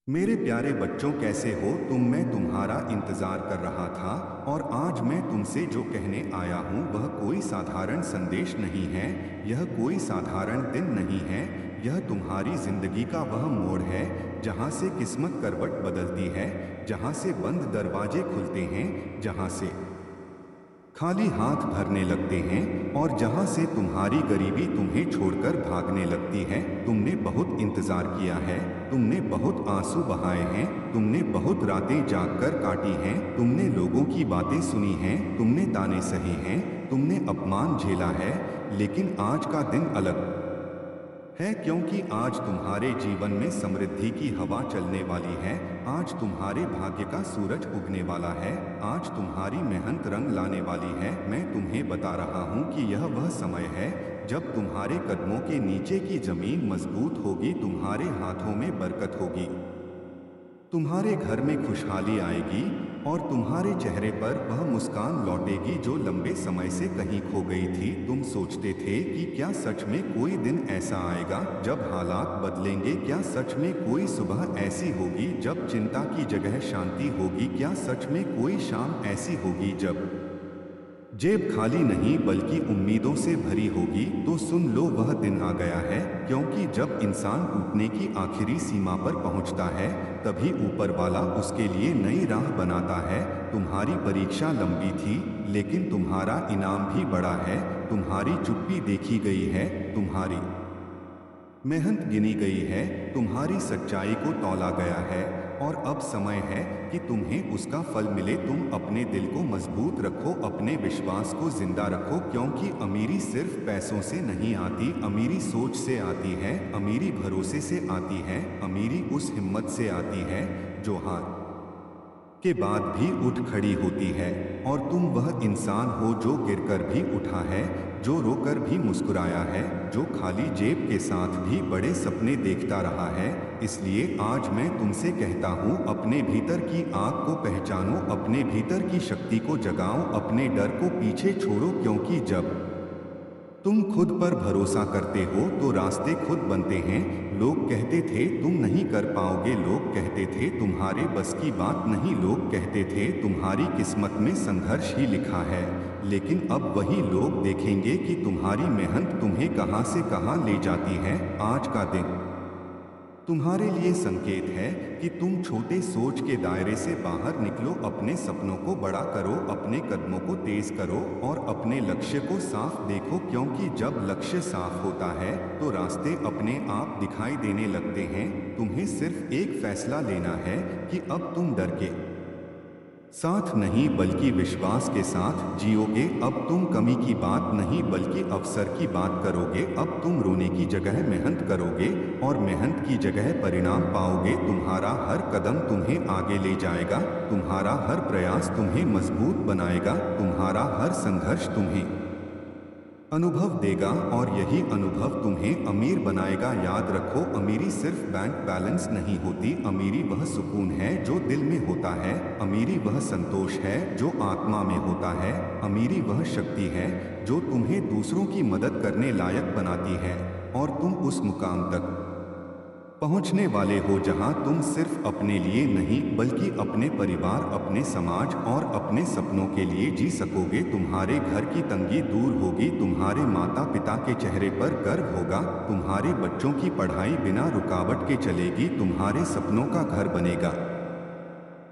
मेरे प्यारे बच्चों, कैसे हो तुम? मैं तुम्हारा इंतज़ार कर रहा था और आज मैं तुमसे जो कहने आया हूँ वह कोई साधारण संदेश नहीं है। यह कोई साधारण दिन नहीं है। यह तुम्हारी ज़िंदगी का वह मोड़ है जहाँ से किस्मत करवट बदलती है, जहाँ से बंद दरवाजे खुलते हैं, जहाँ से खाली हाथ भरने लगते हैं और जहां से तुम्हारी गरीबी तुम्हें छोड़कर भागने लगती है। तुमने बहुत इंतजार किया है, तुमने बहुत आंसू बहाए हैं, तुमने बहुत रातें जागकर काटी हैं, तुमने लोगों की बातें सुनी हैं, तुमने ताने सहे हैं, तुमने अपमान झेला है। लेकिन आज का दिन अलग है, क्योंकि आज तुम्हारे जीवन में समृद्धि की हवा चलने वाली है। आज तुम्हारे भाग्य का सूरज उगने वाला है। आज तुम्हारी मेहनत रंग लाने वाली है। मैं तुम्हें बता रहा हूँ कि यह वह समय है जब तुम्हारे कदमों के नीचे की जमीन मजबूत होगी, तुम्हारे हाथों में बरकत होगी, तुम्हारे घर में खुशहाली आएगी और तुम्हारे चेहरे पर वह मुस्कान लौटेगी जो लंबे समय से कहीं खो गई थी। तुम सोचते थे कि क्या सच में कोई दिन ऐसा आएगा जब हालात बदलेंगे? क्या सच में कोई सुबह ऐसी होगी जब चिंता की जगह शांति होगी? क्या सच में कोई शाम ऐसी होगी जब जेब खाली नहीं बल्कि उम्मीदों से भरी होगी? तो सुन लो, वह दिन आ गया है, क्योंकि जब इंसान टूटने की आखिरी सीमा पर पहुंचता है तभी ऊपर वाला उसके लिए नई राह बनाता है। तुम्हारी परीक्षा लंबी थी लेकिन तुम्हारा इनाम भी बड़ा है। तुम्हारी चुप्पी देखी गई है, तुम्हारी मेहनत गिनी गई है, तुम्हारी सच्चाई को तौला गया है और अब समय है कि तुम्हें उसका फल मिले। तुम अपने दिल को मजबूत रखो, अपने विश्वास को जिंदा रखो, क्योंकि अमीरी सिर्फ पैसों से नहीं आती, अमीरी सोच से आती है, अमीरी भरोसे से आती है, अमीरी उस हिम्मत से आती है जो हार के बाद भी उठ खड़ी होती है। और तुम वह इंसान हो जो गिरकर भी उठा है, जो रोकर भी मुस्कुराया है, जो खाली जेब के साथ भी बड़े सपने देखता रहा है। इसलिए आज मैं तुमसे कहता हूँ, अपने भीतर की आग को पहचानो, अपने भीतर की शक्ति को जगाओ, अपने डर को पीछे छोड़ो, क्योंकि जब तुम खुद पर भरोसा करते हो तो रास्ते खुद बनते हैं। लोग कहते थे तुम नहीं कर पाओगे, लोग कहते थे तुम्हारे बस की बात नहीं, लोग कहते थे तुम्हारी किस्मत में संघर्ष ही लिखा है। लेकिन अब वही लोग देखेंगे कि तुम्हारी मेहनत तुम्हें कहां से कहां ले जाती है। आज का दिन तुम्हारे लिए संकेत है कि तुम छोटे सोच के दायरे से बाहर निकलो, अपने सपनों को बड़ा करो, अपने कदमों को तेज करो और अपने लक्ष्य को साफ देखो, क्योंकि जब लक्ष्य साफ होता है तो रास्ते अपने आप दिखाई देने लगते हैं। तुम्हें सिर्फ एक फैसला लेना है कि अब तुम डर के साथ नहीं बल्कि विश्वास के साथ जियोगे। अब तुम कमी की बात नहीं बल्कि अवसर की बात करोगे। अब तुम रोने की जगह मेहनत करोगे और मेहनत की जगह परिणाम पाओगे। तुम्हारा हर कदम तुम्हें आगे ले जाएगा, तुम्हारा हर प्रयास तुम्हें मजबूत बनाएगा, तुम्हारा हर संघर्ष तुम्हें अनुभव देगा और यही अनुभव तुम्हें अमीर बनाएगा। याद रखो, अमीरी सिर्फ बैंक बैलेंस नहीं होती, अमीरी वह सुकून है जो दिल में होता है, अमीरी वह संतोष है जो आत्मा में होता है, अमीरी वह शक्ति है जो तुम्हें दूसरों की मदद करने लायक बनाती है। और तुम उस मुकाम तक पहुंचने वाले हो जहां तुम सिर्फ अपने लिए नहीं बल्कि अपने परिवार, अपने समाज और अपने सपनों के लिए जी सकोगे। तुम्हारे घर की तंगी दूर होगी, तुम्हारे माता पिता के चेहरे पर गर्व होगा, तुम्हारे बच्चों की पढ़ाई बिना रुकावट के चलेगी, तुम्हारे सपनों का घर बनेगा,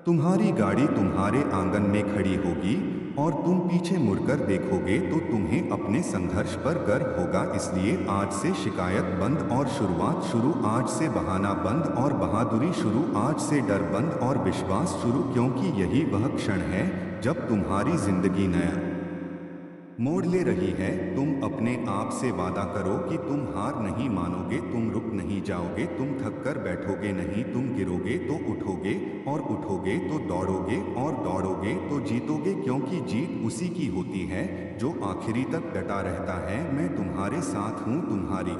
तुम्हारी गाड़ी तुम्हारे आंगन में खड़ी होगी और तुम पीछे मुड़कर देखोगे तो तुम्हें अपने संघर्ष पर गर्व होगा। इसलिए आज से शिकायत बंद और शुरुआत शुरू, आज से बहाना बंद और बहादुरी शुरू, आज से डर बंद और विश्वास शुरू, क्योंकि यही वह क्षण है जब तुम्हारी जिंदगी नया मोड़ ले रही है। तुम अपने आप से वादा करो कि तुम हार नहीं मानोगे, तुम रुक नहीं जाओगे, तुम थक कर बैठोगे नहीं, तुम गिरोगे तो उठोगे और उठोगे तो दौड़ोगे और दौड़ोगे तो जीतोगे, क्योंकि जीत उसी की होती है जो आखिरी तक डटा रहता है। मैं तुम्हारे साथ हूँ, तुम्हारी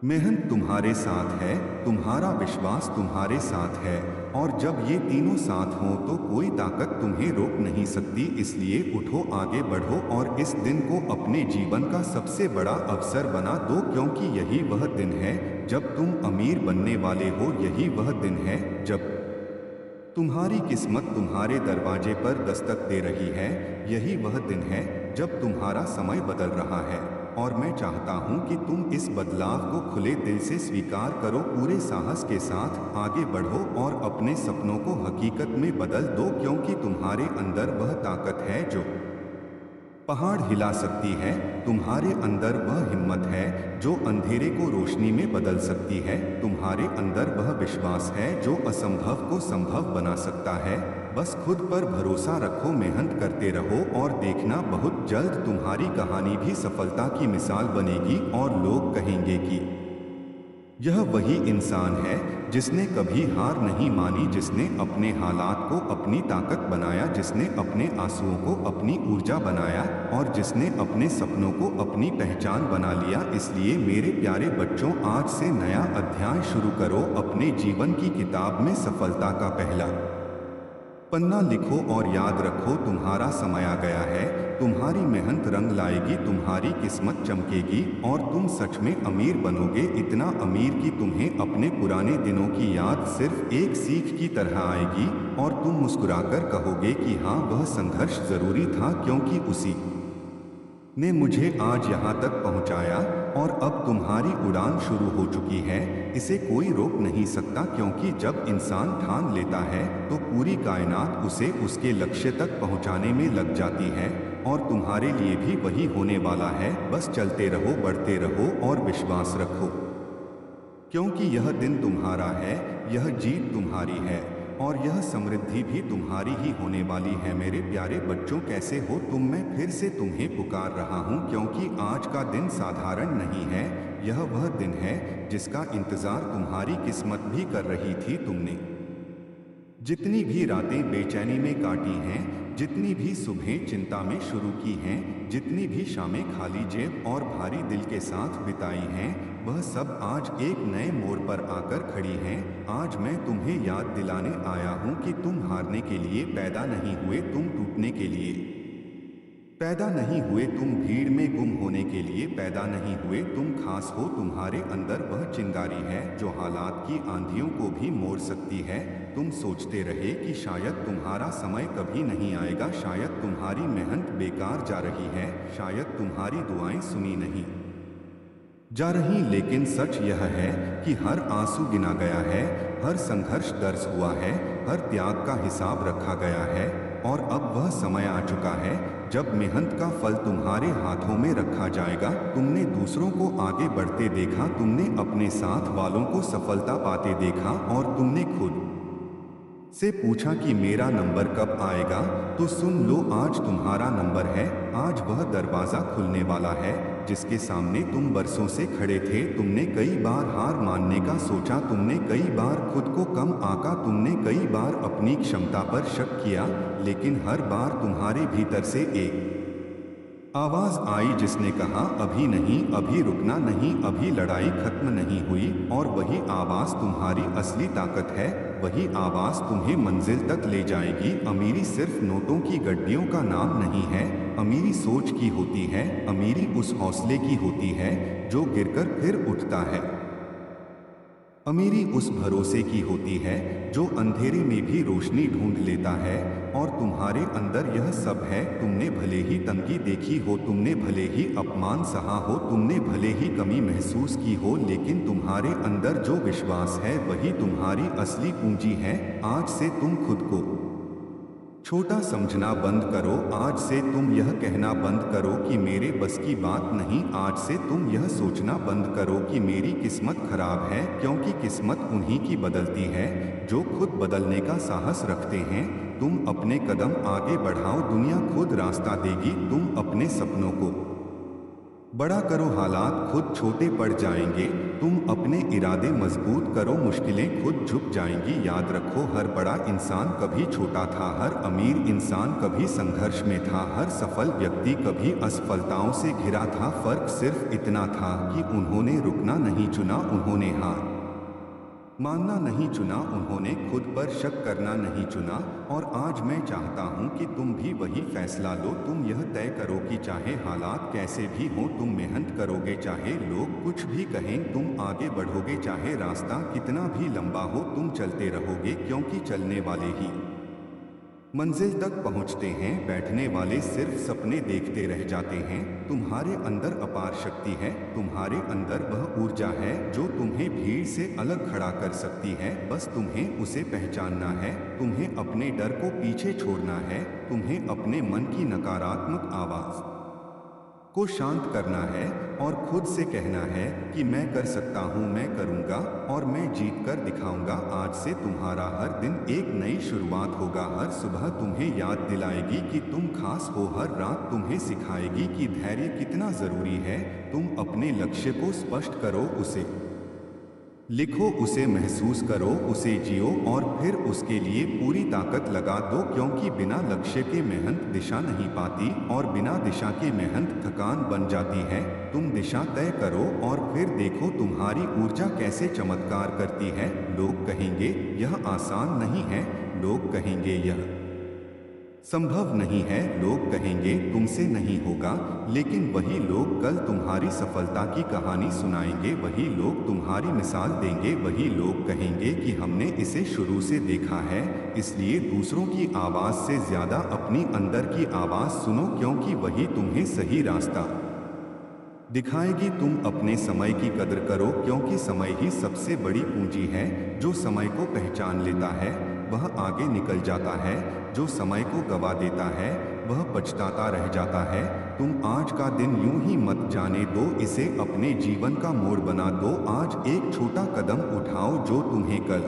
मेहनत तुम्हारे साथ है, तुम्हारा विश्वास तुम्हारे साथ है, और जब ये तीनों साथ हों तो कोई ताकत तुम्हें रोक नहीं सकती। इसलिए उठो, आगे बढ़ो और इस दिन को अपने जीवन का सबसे बड़ा अवसर बना दो, क्योंकि यही वह दिन है जब तुम अमीर बनने वाले हो। यही वह दिन है जब तुम्हारी किस्मत तुम्हारे दरवाजे पर दस्तक दे रही है। यही वह दिन है जब तुम्हारा समय बदल रहा है, और मैं चाहता हूं कि तुम इस बदलाव को खुले दिल से स्वीकार करो, पूरे साहस के साथ आगे बढ़ो और अपने सपनों को हकीकत में बदल दो, क्योंकि तुम्हारे अंदर वह ताकत है जो पहाड़ हिला सकती है। तुम्हारे अंदर वह हिम्मत है जो अंधेरे को रोशनी में बदल सकती है। तुम्हारे अंदर वह विश्वास है जो असंभव को संभव बना सकता है। बस खुद पर भरोसा रखो, मेहनत करते रहो और देखना बहुत जल्द तुम्हारी कहानी भी सफलता की मिसाल बनेगी और लोग कहेंगे कि यह वही इंसान है जिसने कभी हार नहीं मानी, जिसने अपने हालात को अपनी ताकत बनाया, जिसने अपने आंसुओं को अपनी ऊर्जा बनाया और जिसने अपने सपनों को अपनी पहचान बना लिया। इसलिए मेरे प्यारे बच्चों, आज से नया अध्याय शुरू करो। अपने जीवन की किताब में सफलता का पहला पन्ना लिखो और याद रखो, तुम्हारा समय आ गया है। तुम्हारी मेहनत रंग लाएगी, तुम्हारी किस्मत चमकेगी और तुम सच में अमीर बनोगे। इतना अमीर कि तुम्हें अपने पुराने दिनों की याद सिर्फ एक सीख की तरह आएगी और तुम मुस्कुराकर कहोगे कि हाँ, वह संघर्ष जरूरी था, क्योंकि उसी ने मुझे आज यहाँ तक पहुँचाया। और अब तुम्हारी उड़ान शुरू हो चुकी है, इसे कोई रोक नहीं सकता, क्योंकि जब इंसान ठान लेता है तो पूरी कायनात उसे उसके लक्ष्य तक पहुँचाने में लग जाती है। और तुम्हारे लिए भी वही होने वाला है। बस चलते रहो, बढ़ते रहो और विश्वास रखो, क्योंकि यह दिन तुम्हारा है, यह जीत तुम्हारी है और यह समृद्धि भी तुम्हारी ही होने वाली है। मेरे प्यारे बच्चों, कैसे हो तुम? मैं फिर से तुम्हें पुकार रहा हूँ, क्योंकि आज का दिन साधारण नहीं है। यह वह दिन है जिसका इंतजार तुम्हारी किस्मत भी कर रही थी। तुमने जितनी भी रातें बेचैनी में काटी हैं, जितनी भी सुबहें चिंता में शुरू की हैं, जितनी भी शामें खाली जेब और भारी दिल के साथ बिताई हैं, वह सब आज एक नए मोड़ पर आकर खड़ी हैं। आज मैं तुम्हें याद दिलाने आया हूँ कि तुम हारने के लिए पैदा नहीं हुए, तुम टूटने के लिए पैदा नहीं हुए, तुम भीड़ में गुम होने के लिए पैदा नहीं हुए, तुम खास हो। तुम्हारे अंदर वह चिंगारी है जो हालात की आंधियों को भी मोड़ सकती है। तुम सोचते रहे कि शायद तुम्हारा समय कभी नहीं आएगा, शायद तुम्हारी मेहनत बेकार जा रही है, शायद तुम्हारी दुआएं सुनी नहीं जा रही, लेकिन सच यह है कि हर आंसू गिना गया है, हर संघर्ष दर्ज हुआ है, हर त्याग का हिसाब रखा गया है। और अब वह समय आ चुका है जब मेहनत का फल तुम्हारे हाथों में रखा जाएगा। तुमने दूसरों को आगे बढ़ते देखा, तुमने अपने साथ वालों को सफलता पाते देखा और तुमने खुद से पूछा कि मेरा नंबर कब आएगा। तो सुन लो, आज तुम्हारा नंबर है। आज वह दरवाज़ा खुलने वाला है जिसके सामने तुम बरसों से खड़े थे। तुमने कई बार हार मानने का सोचा, तुमने कई बार खुद को कम आंका, तुमने कई बार अपनी क्षमता पर शक किया, लेकिन हर बार तुम्हारे भीतर से एक आवाज आई जिसने कहा, अभी नहीं, अभी रुकना नहीं, अभी लड़ाई खत्म नहीं हुई। और वही आवाज तुम्हारी असली ताकत है, वही आवाज तुम्हें मंजिल तक ले जाएगी। अमीरी सिर्फ नोटों की गड्डियों का नाम नहीं है, अमीरी सोच की होती है, अमीरी उस हौसले की होती है जो गिरकर फिर उठता है। अमीरी उस भरोसे की होती है जो अंधेरे में भी रोशनी ढूंढ लेता है। और तुम्हारे अंदर यह सब है। तुमने भले ही तंगी देखी हो, तुमने भले ही अपमान सहा हो, तुमने भले ही कमी महसूस की हो, लेकिन तुम्हारे अंदर जो विश्वास है वही तुम्हारी असली पूंजी है। आज से तुम खुद को छोटा समझना बंद करो। आज से तुम यह कहना बंद करो कि मेरे बस की बात नहीं। आज से तुम यह सोचना बंद करो कि मेरी किस्मत खराब है, क्योंकि किस्मत उन्हीं की बदलती है जो खुद बदलने का साहस रखते हैं। तुम अपने कदम आगे बढ़ाओ, दुनिया खुद रास्ता देगी। तुम अपने सपनों को बड़ा करो हालात खुद छोटे पड़ जाएंगे। तुम अपने इरादे मजबूत करो मुश्किलें खुद झुक जाएंगी। याद रखो हर बड़ा इंसान कभी छोटा था, हर अमीर इंसान कभी संघर्ष में था, हर सफल व्यक्ति कभी असफलताओं से घिरा था। फर्क सिर्फ इतना था कि उन्होंने रुकना नहीं चुना, उन्होंने हार मानना नहीं चुना, उन्होंने खुद पर शक करना नहीं चुना। और आज मैं चाहता हूं कि तुम भी वही फैसला लो। तुम यह तय करो कि चाहे हालात कैसे भी हों तुम मेहनत करोगे, चाहे लोग कुछ भी कहें तुम आगे बढ़ोगे, चाहे रास्ता कितना भी लंबा हो तुम चलते रहोगे, क्योंकि चलने वाले ही मंजिल तक पहुंचते हैं, बैठने वाले सिर्फ सपने देखते रह जाते हैं। तुम्हारे अंदर अपार शक्ति है, तुम्हारे अंदर वह ऊर्जा है जो तुम्हें भीड़ से अलग खड़ा कर सकती है। बस तुम्हें उसे पहचानना है, तुम्हें अपने डर को पीछे छोड़ना है, तुम्हें अपने मन की नकारात्मक आवाज को शांत करना है और खुद से कहना है कि मैं कर सकता हूँ, मैं करूँगा और मैं जीत कर दिखाऊंगा। आज से तुम्हारा हर दिन एक नई शुरुआत होगा। हर सुबह तुम्हें याद दिलाएगी कि तुम खास हो, हर रात तुम्हें सिखाएगी कि धैर्य कितना ज़रूरी है। तुम अपने लक्ष्य को स्पष्ट करो, उसे लिखो, उसे महसूस करो, उसे जियो और फिर उसके लिए पूरी ताकत लगा दो, क्योंकि बिना लक्ष्य के मेहनत दिशा नहीं पाती और बिना दिशा के मेहनत थकान बन जाती है। तुम दिशा तय करो और फिर देखो तुम्हारी ऊर्जा कैसे चमत्कार करती है। लोग कहेंगे यह आसान नहीं है, लोग कहेंगे यह संभव नहीं है, लोग कहेंगे तुमसे नहीं होगा, लेकिन वही लोग कल तुम्हारी सफलता की कहानी सुनाएंगे, वही लोग तुम्हारी मिसाल देंगे, वही लोग कहेंगे कि हमने इसे शुरू से देखा है। इसलिए दूसरों की आवाज़ से ज़्यादा अपनी अंदर की आवाज़ सुनो, क्योंकि वही तुम्हें सही रास्ता दिखाएगी। तुम अपने समय की कदर करो, क्योंकि समय ही सबसे बड़ी पूंजी है। जो समय को पहचान लेता है वह आगे निकल जाता है, जो समय को गवा देता है वह पछताता रह जाता है। तुम आज का दिन यूं ही मत जाने दो, इसे अपने जीवन का मोड़ बना दो। आज एक छोटा कदम उठाओ जो तुम्हें कल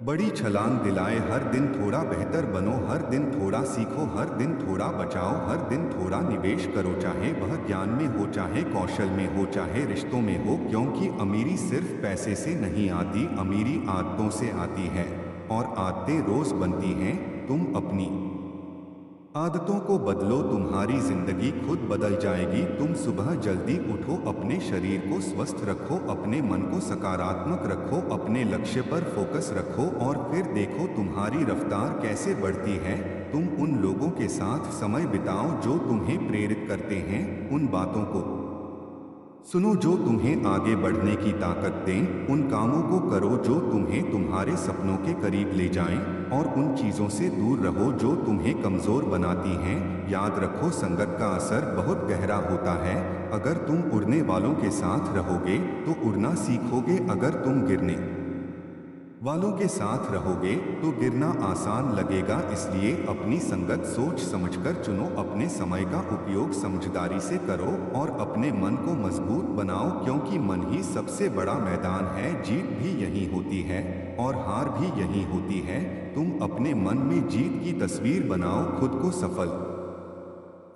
बड़ी छलांग दिलाए। हर दिन थोड़ा बेहतर बनो, हर दिन थोड़ा सीखो, हर दिन थोड़ा बचाओ, हर दिन थोड़ा निवेश करो, चाहे वह ज्ञान में हो, चाहे कौशल में हो, चाहे रिश्तों में हो, क्योंकि अमीरी सिर्फ पैसे से नहीं आती, अमीरी आदतों से आती है और आदतें रोज बनती हैं। तुम अपनी आदतों को बदलो, तुम्हारी जिंदगी खुद बदल जाएगी। तुम सुबह जल्दी उठो, अपने शरीर को स्वस्थ रखो, अपने मन को सकारात्मक रखो, अपने लक्ष्य पर फोकस रखो और फिर देखो तुम्हारी रफ्तार कैसे बढ़ती है। तुम उन लोगों के साथ समय बिताओ जो तुम्हें प्रेरित करते हैं, उन बातों को सुनो जो तुम्हें आगे बढ़ने की ताकत दें, उन कामों को करो जो तुम्हें तुम्हारे सपनों के करीब ले जाएं और उन चीज़ों से दूर रहो जो तुम्हें कमज़ोर बनाती हैं। याद रखो संगत का असर बहुत गहरा होता है। अगर तुम उड़ने वालों के साथ रहोगे तो उड़ना सीखोगे, अगर तुम गिरने वालों के साथ रहोगे तो गिरना आसान लगेगा। इसलिए अपनी संगत सोच समझकर चुनो, अपने समय का उपयोग समझदारी से करो और अपने मन को मजबूत बनाओ, क्योंकि मन ही सबसे बड़ा मैदान है। जीत भी यही होती है और हार भी यही होती है। तुम अपने मन में जीत की तस्वीर बनाओ, खुद को सफल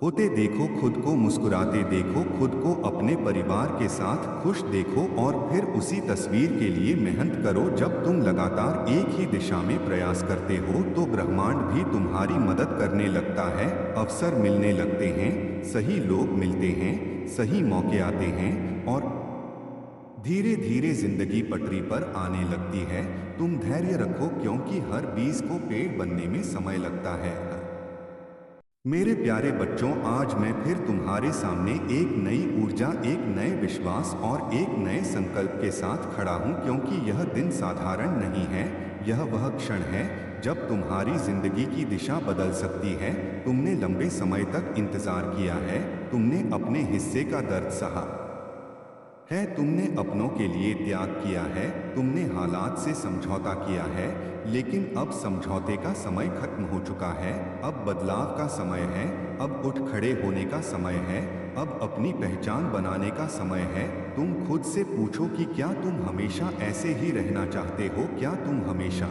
होते देखो, खुद को मुस्कुराते देखो, खुद को अपने परिवार के साथ खुश देखो और फिर उसी तस्वीर के लिए मेहनत करो। जब तुम लगातार एक ही दिशा में प्रयास करते हो तो ब्रह्मांड भी तुम्हारी मदद करने लगता है, अवसर मिलने लगते हैं, सही लोग मिलते हैं, सही मौके आते हैं और धीरे धीरे जिंदगी पटरी पर आने लगती है। तुम धैर्य रखो, क्योंकि हर बीज को पेड़ बनने में समय लगता है। मेरे प्यारे बच्चों, आज मैं फिर तुम्हारे सामने एक नई ऊर्जा, एक नए विश्वास और एक नए संकल्प के साथ खड़ा हूँ, क्योंकि यह दिन साधारण नहीं है। यह वह क्षण है जब तुम्हारी जिंदगी की दिशा बदल सकती है। तुमने लंबे समय तक इंतजार किया है, तुमने अपने हिस्से का दर्द सहा है, तुमने अपनों के लिए त्याग किया है, तुमने हालात से समझौता किया है, लेकिन अब समझौते का समय खत्म हो चुका है। अब बदलाव का समय है, अब उठ खड़े होने का समय है, अब अपनी पहचान बनाने का समय है। तुम खुद से पूछो कि क्या तुम हमेशा ऐसे ही रहना चाहते हो? क्या तुम हमेशा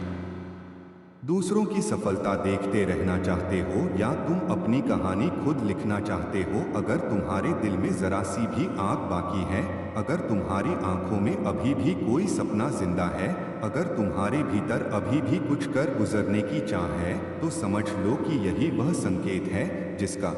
दूसरों की सफलता देखते रहना चाहते हो या तुम अपनी कहानी खुद लिखना चाहते हो? अगर तुम्हारे दिल में जरा सी भी आग बाकी है, अगर तुम्हारी आंखों में अभी भी कोई सपना जिंदा है, अगर तुम्हारे भीतर अभी भी कुछ कर गुजरने की चाह है, तो समझ लो कि यही वह संकेत है जिसका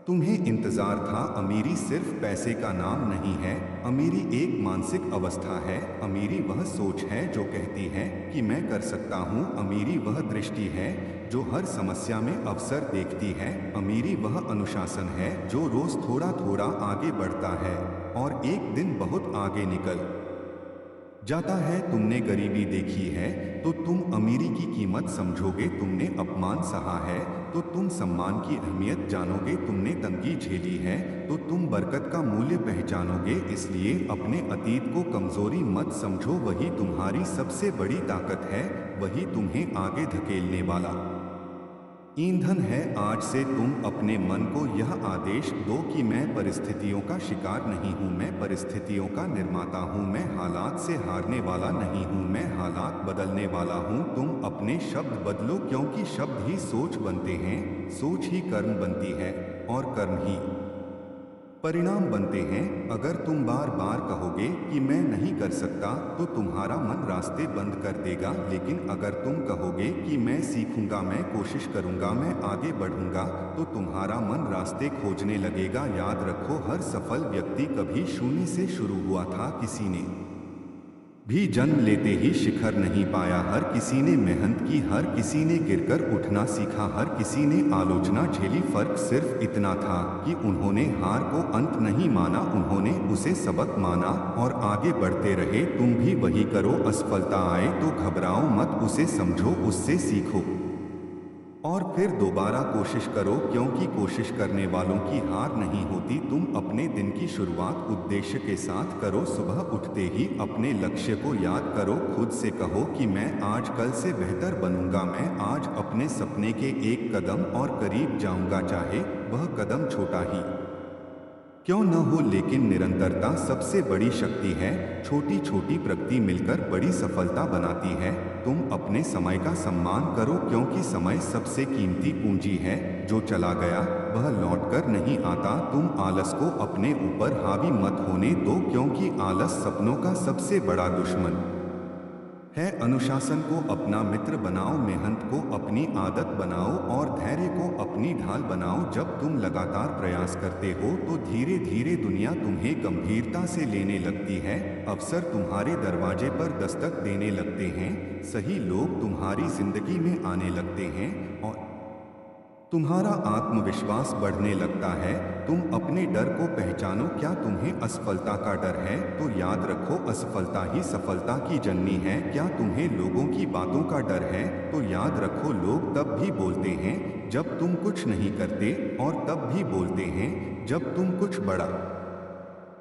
तुम्हें इंतजार था। अमीरी सिर्फ पैसे का नाम नहीं है, अमीरी एक मानसिक अवस्था है। अमीरी वह सोच है जो कहती है कि मैं कर सकता हूँ। अमीरी वह दृष्टि है जो हर समस्या में अवसर देखती है। अमीरी वह अनुशासन है जो रोज थोड़ा थोड़ा आगे बढ़ता है और एक दिन बहुत आगे निकल जाता है। तुमने गरीबी देखी है तो तुम अमीरी की कीमत समझोगे। तुमने अपमान सहा है तो तुम सम्मान की अहमियत जानोगे। तुमने तंगी झेली है तो तुम बरकत का मूल्य पहचानोगे। इसलिए अपने अतीत को कमजोरी मत समझो, वही तुम्हारी सबसे बड़ी ताकत है, वही तुम्हें आगे धकेलने वाला ईंधन है। आज से तुम अपने मन को यह आदेश दो कि मैं परिस्थितियों का शिकार नहीं हूँ, मैं परिस्थितियों का निर्माता हूँ। मैं हालात से हारने वाला नहीं हूँ, मैं हालात बदलने वाला हूँ। तुम अपने शब्द बदलो, क्योंकि शब्द ही सोच बनते हैं, सोच ही कर्म बनती है और कर्म ही परिणाम बनते हैं। अगर तुम बार बार कहोगे कि मैं नहीं कर सकता, तो तुम्हारा मन रास्ते बंद कर देगा। लेकिन अगर तुम कहोगे कि मैं सीखूंगा, मैं कोशिश करूंगा, मैं आगे बढ़ूंगा, तो तुम्हारा मन रास्ते खोजने लगेगा। याद रखो, हर सफल व्यक्ति कभी शून्य से शुरू हुआ था। किसी ने भी जन्म लेते ही शिखर नहीं पाया। हर किसी ने मेहनत की, हर किसी ने गिरकर उठना सीखा, हर किसी ने आलोचना झेली। फर्क सिर्फ इतना था कि उन्होंने हार को अंत नहीं माना, उन्होंने उसे सबक माना और आगे बढ़ते रहे। तुम भी वही करो। असफलता आए तो घबराओ मत, उसे समझो, उससे सीखो और फिर दोबारा कोशिश करो, क्योंकि कोशिश करने वालों की हार नहीं होती। तुम अपने दिन की शुरुआत उद्देश्य के साथ करो। सुबह उठते ही अपने लक्ष्य को याद करो। खुद से कहो कि मैं आज कल से बेहतर बनूंगा, मैं आज अपने सपने के एक कदम और करीब जाऊंगा। चाहे वह कदम छोटा ही क्यों न हो, लेकिन निरंतरता सबसे बड़ी शक्ति है। छोटी छोटी प्रगति मिलकर बड़ी सफलता बनाती है। तुम अपने समय का सम्मान करो, क्योंकि समय सबसे कीमती पूंजी है। जो चला गया वह लौटकर नहीं आता। तुम आलस को अपने ऊपर हावी मत होने दो, क्योंकि आलस सपनों का सबसे बड़ा दुश्मन है। अनुशासन को अपना मित्र बनाओ, मेहनत को अपनी आदत बनाओ और धैर्य को अपनी ढाल बनाओ। जब तुम लगातार प्रयास करते हो तो धीरे धीरे दुनिया तुम्हें गंभीरता से लेने लगती है। अवसर तुम्हारे दरवाजे पर दस्तक देने लगते हैं, सही लोग तुम्हारी जिंदगी में आने लगते हैं और तुम्हारा आत्मविश्वास बढ़ने लगता है। तुम अपने डर को पहचानो। क्या तुम्हें असफलता का डर है? तो याद रखो, असफलता ही सफलता की जननी है। क्या तुम्हें लोगों की बातों का डर है? तो याद रखो, लोग तब भी बोलते हैं जब तुम कुछ नहीं करते और तब भी बोलते हैं जब तुम कुछ बड़ा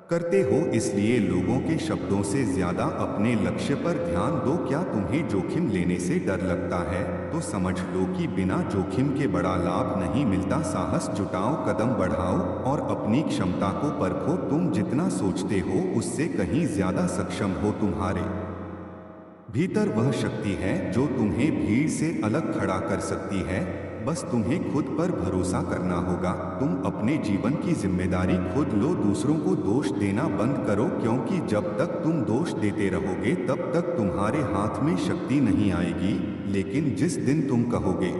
करते हो। इसलिए लोगों के शब्दों से ज्यादा अपने लक्ष्य पर ध्यान दो। क्या तुम्हें जोखिम लेने से डर लगता है? तो समझ लो कि बिना जोखिम के बड़ा लाभ नहीं मिलता। साहस जुटाओ, कदम बढ़ाओ और अपनी क्षमता को परखो। तुम जितना सोचते हो उससे कहीं ज्यादा सक्षम हो। तुम्हारे भीतर वह शक्ति है जो तुम्हें भीड़ से अलग खड़ा कर सकती है। बस तुम्हें खुद पर भरोसा करना होगा। तुम अपने जीवन की जिम्मेदारी खुद लो, दूसरों को दोष देना बंद करो, क्योंकि जब तक तुम दोष देते रहोगे तब तक तुम्हारे हाथ में शक्ति नहीं आएगी। लेकिन जिस दिन तुम कहोगे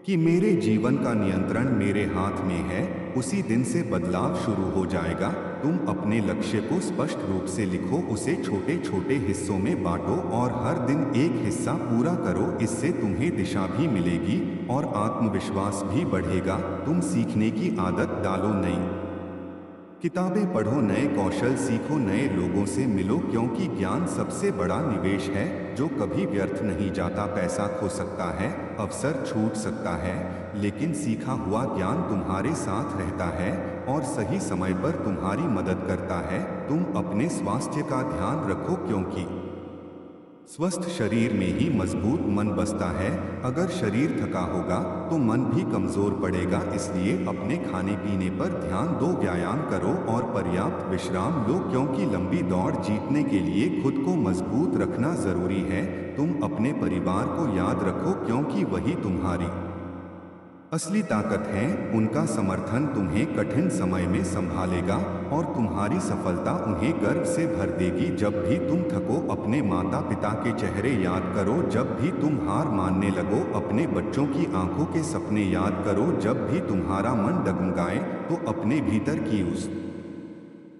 कि मेरे जीवन का नियंत्रण मेरे हाथ में है, उसी दिन से बदलाव शुरू हो जाएगा। तुम अपने लक्ष्य को स्पष्ट रूप से लिखो, उसे छोटे छोटे हिस्सों में बांटो और हर दिन एक हिस्सा पूरा करो। इससे तुम्हें दिशा भी मिलेगी और आत्मविश्वास भी बढ़ेगा। तुम सीखने की आदत डालो, नई किताबें पढ़ो, नए कौशल सीखो, नए लोगों से मिलो, क्योंकि ज्ञान सबसे बड़ा निवेश है जो कभी व्यर्थ नहीं जाता। पैसा खो सकता है, अवसर छूट सकता है, लेकिन सीखा हुआ ज्ञान तुम्हारे साथ रहता है और सही समय पर तुम्हारी मदद करता है। तुम अपने स्वास्थ्य का ध्यान रखो, क्योंकि स्वस्थ शरीर में ही मजबूत मन बसता है। अगर शरीर थका होगा तो मन भी कमजोर पड़ेगा। इसलिए अपने खाने पीने पर ध्यान दो, व्यायाम करो और पर्याप्त विश्राम लो, क्योंकि लंबी दौड़ जीतने के लिए खुद को मजबूत रखना जरूरी है। तुम अपने परिवार को याद रखो, क्योंकि वही तुम्हारी असली ताकत है। उनका समर्थन तुम्हें कठिन समय में संभालेगा और तुम्हारी सफलता उन्हें गर्व से भर देगी। जब भी तुम थको, अपने माता पिता के चेहरे याद करो। जब भी तुम हार मानने लगो, अपने बच्चों की आंखों के सपने याद करो। जब भी तुम्हारा मन डगमगाए तो अपने भीतर की उस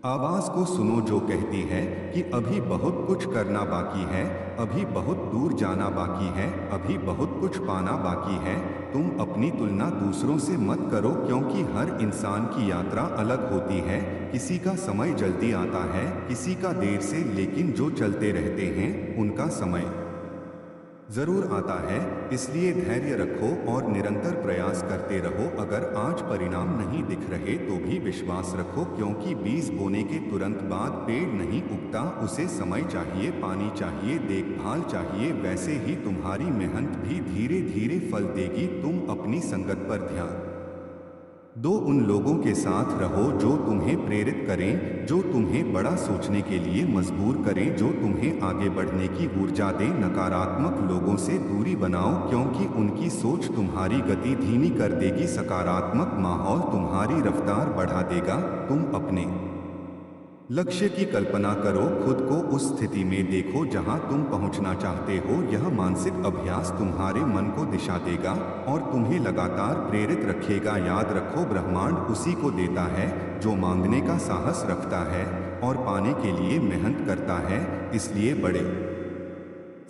आवाज को सुनो जो कहती है कि अभी बहुत कुछ करना बाकी है, अभी बहुत दूर जाना बाकी है, अभी बहुत कुछ पाना बाकी है। तुम अपनी तुलना दूसरों से मत करो, क्योंकि हर इंसान की यात्रा अलग होती है। किसी का समय जल्दी आता है, किसी का देर से, लेकिन जो चलते रहते हैं उनका समय जरूर आता है। इसलिए धैर्य रखो और निरंतर प्रयास करते रहो। अगर आज परिणाम नहीं दिख रहे तो भी विश्वास रखो, क्योंकि बीज बोने के तुरंत बाद पेड़ नहीं उगता। उसे समय चाहिए, पानी चाहिए, देखभाल चाहिए। वैसे ही तुम्हारी मेहनत भी धीरे धीरे फल देगी। तुम अपनी संगत पर ध्यान दो, उन लोगों के साथ रहो जो तुम्हें प्रेरित करें, जो तुम्हें बड़ा सोचने के लिए मजबूर करें, जो तुम्हें आगे बढ़ने की ऊर्जा दें। नकारात्मक लोगों से दूरी बनाओ, क्योंकि उनकी सोच तुम्हारी गति धीमी कर देगी। सकारात्मक माहौल तुम्हारी रफ्तार बढ़ा देगा। तुम अपने लक्ष्य की कल्पना करो, खुद को उस स्थिति में देखो जहां तुम पहुंचना चाहते हो। यह मानसिक अभ्यास तुम्हारे मन को दिशा देगा और तुम्हें लगातार प्रेरित रखेगा। याद रखो, ब्रह्मांड उसी को देता है जो मांगने का साहस रखता है और पाने के लिए मेहनत करता है। इसलिए बड़े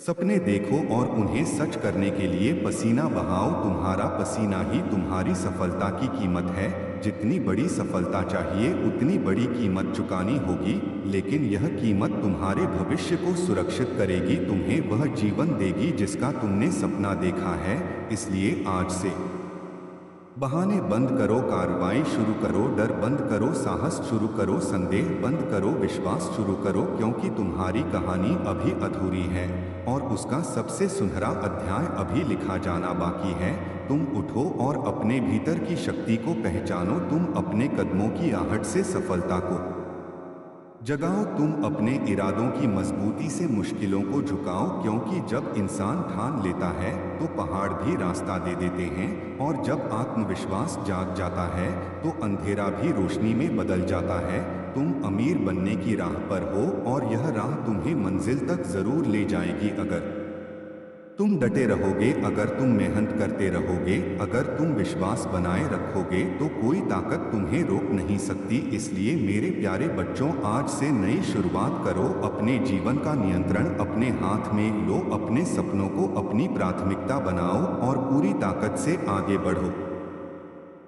सपने देखो और उन्हें सच करने के लिए पसीना बहाओ। तुम्हारा पसीना ही तुम्हारी सफलता की कीमत है। जितनी बड़ी सफलता चाहिए उतनी बड़ी कीमत चुकानी होगी, लेकिन यह कीमत तुम्हारे भविष्य को सुरक्षित करेगी, तुम्हें वह जीवन देगी जिसका तुमने सपना देखा है। इसलिए आज से बहाने बंद करो, कार्रवाई शुरू करो, डर बंद करो, साहस शुरू करो, संदेह बंद करो, विश्वास शुरू करो, क्योंकि तुम्हारी कहानी अभी अधूरी है और उसका सबसे सुनहरा अध्याय अभी लिखा जाना बाकी है। तुम उठो और अपने भीतर की शक्ति को पहचानो। तुम अपने कदमों की आहट से सफलता को जगाओ। तुम अपने इरादों की मजबूती से मुश्किलों को झुकाओ, क्योंकि जब इंसान ठान लेता है तो पहाड़ भी रास्ता दे देते हैं, और जब आत्मविश्वास जाग जाता है तो अंधेरा भी रोशनी में बदल जाता है। तुम अमीर बनने की राह पर हो और यह राह तुम्हें मंजिल तक जरूर ले जाएगी, अगर तुम डटे रहोगे, अगर तुम मेहनत करते रहोगे, अगर तुम विश्वास बनाए रखोगे, तो कोई ताकत तुम्हें रोक नहीं सकती। इसलिए मेरे प्यारे बच्चों, आज से नई शुरुआत करो। अपने जीवन का नियंत्रण अपने हाथ में लो, अपने सपनों को अपनी प्राथमिकता बनाओ और पूरी ताकत से आगे बढ़ो,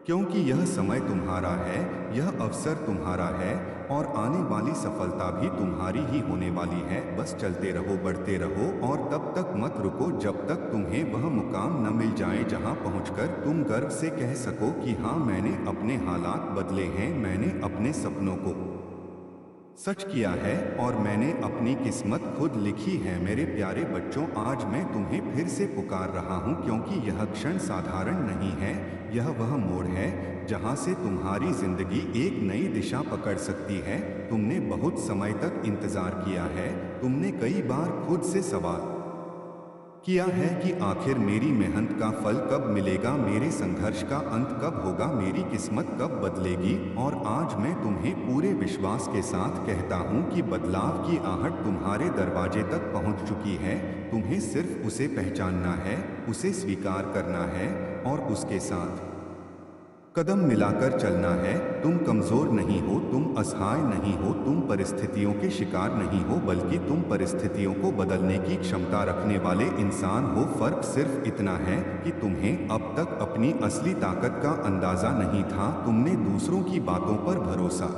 क्योंकि यह समय तुम्हारा है, यह अवसर तुम्हारा है और आने वाली सफलता भी तुम्हारी ही होने वाली है। बस चलते रहो, बढ़ते रहो और तब तक मत रुको जब तक तुम्हें वह मुकाम न मिल जाए जहां पहुंचकर तुम गर्व से कह सको कि हाँ, मैंने अपने हालात बदले हैं, मैंने अपने सपनों को सच किया है और मैंने अपनी किस्मत खुद लिखी है। मेरे प्यारे बच्चों, आज मैं तुम्हें फिर से पुकार रहा हूं, क्योंकि यह क्षण साधारण नहीं है। यह वह मोड़ है जहां से तुम्हारी जिंदगी एक नई दिशा पकड़ सकती है। तुमने बहुत समय तक इंतजार किया है, तुमने कई बार खुद से सवाल किया है कि आखिर मेरी मेहनत का फल कब मिलेगा, मेरे संघर्ष का अंत कब होगा, मेरी किस्मत कब बदलेगी। और आज मैं तुम्हें पूरे विश्वास के साथ कहता हूं कि बदलाव की आहट तुम्हारे दरवाजे तक पहुंच चुकी है। तुम्हें सिर्फ उसे पहचानना है, उसे स्वीकार करना है और उसके साथ कदम मिलाकर चलना है। तुम कमजोर नहीं हो, तुम असहाय नहीं हो, तुम परिस्थितियों के शिकार नहीं हो, बल्कि तुम परिस्थितियों को बदलने की क्षमता रखने वाले इंसान हो। फर्क सिर्फ इतना है कि तुम्हें अब तक अपनी असली ताकत का अंदाजा नहीं था। तुमने दूसरों की बातों पर भरोसा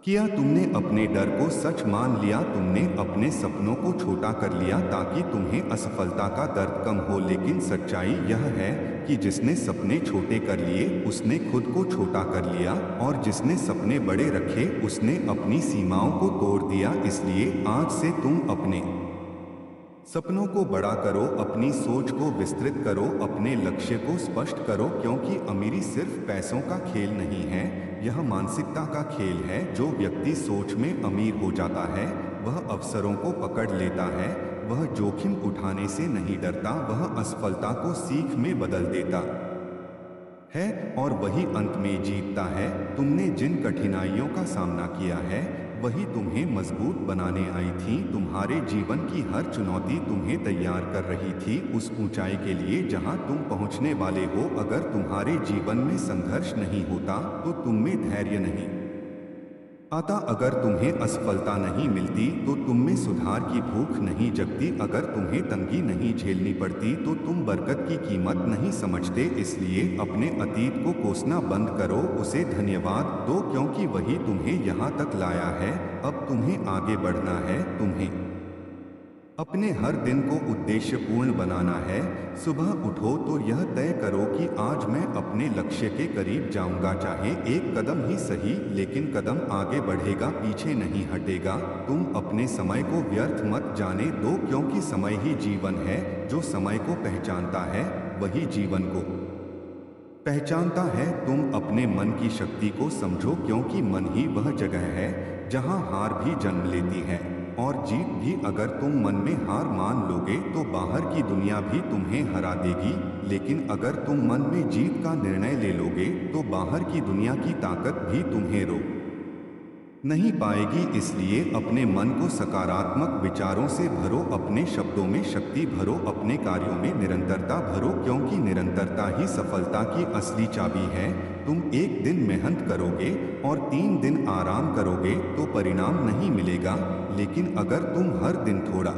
किया, तुमने अपने डर को सच मान लिया, तुमने अपने सपनों को छोटा कर लिया ताकि तुम्हें असफलता का दर्द कम हो। लेकिन सच्चाई यह है कि जिसने सपने छोटे कर लिए उसने खुद को छोटा कर लिया, और जिसने सपने बड़े रखे उसने अपनी सीमाओं को तोड़ दिया। इसलिए आज से तुम अपने सपनों को बड़ा करो, अपनी सोच को विस्तृत करो, अपने लक्ष्य को स्पष्ट करो, क्योंकि अमीरी सिर्फ पैसों का खेल नहीं है, यह मानसिकता का खेल है। जो व्यक्ति सोच में अमीर हो जाता है वह अवसरों को पकड़ लेता है, वह जोखिम उठाने से नहीं डरता, वह असफलता को सीख में बदल देता है और वही अंत में जीतता है। तुमने जिन कठिनाइयों का सामना किया है वही तुम्हें मजबूत बनाने आई थी। तुम्हारे जीवन की हर चुनौती तुम्हें तैयार कर रही थी उस ऊंचाई के लिए जहां तुम पहुंचने वाले हो। अगर तुम्हारे जीवन में संघर्ष नहीं होता तो तुम में धैर्य नहीं आता, अगर तुम्हें असफलता नहीं मिलती तो तुम में सुधार की भूख नहीं जगती, अगर तुम्हें तंगी नहीं झेलनी पड़ती तो तुम बरकत की कीमत नहीं समझते। इसलिए अपने अतीत को कोसना बंद करो, उसे धन्यवाद दो, क्योंकि वही तुम्हें यहाँ तक लाया है। अब तुम्हें आगे बढ़ना है, तुम्हें अपने हर दिन को उद्देश्यपूर्ण बनाना है। सुबह उठो तो यह तय करो कि आज मैं अपने लक्ष्य के करीब जाऊंगा, चाहे एक कदम ही सही, लेकिन कदम आगे बढ़ेगा, पीछे नहीं हटेगा। तुम अपने समय को व्यर्थ मत जाने दो, क्योंकि समय ही जीवन है। जो समय को पहचानता है वही जीवन को पहचानता है। तुम अपने मन की शक्ति को समझो, क्योंकि मन ही वह जगह है जहां हार भी जन्म लेती है और जीत भी। अगर तुम मन में हार मान लोगे तो बाहर की दुनिया भी तुम्हें हरा देगी, लेकिन अगर तुम मन में जीत का निर्णय ले लोगे तो बाहर की दुनिया की ताकत भी तुम्हें रोक नहीं पाएगी। इसलिए अपने मन को सकारात्मक विचारों से भरो, अपने शब्दों में शक्ति भरो, अपने कार्यों में निरंतरता भरो, क्योंकि निरंतरता ही सफलता की असली चाबी है। तुम एक दिन मेहनत करोगे और 3 दिन आराम करोगे तो परिणाम नहीं मिलेगा, लेकिन अगर तुम हर दिन थोड़ा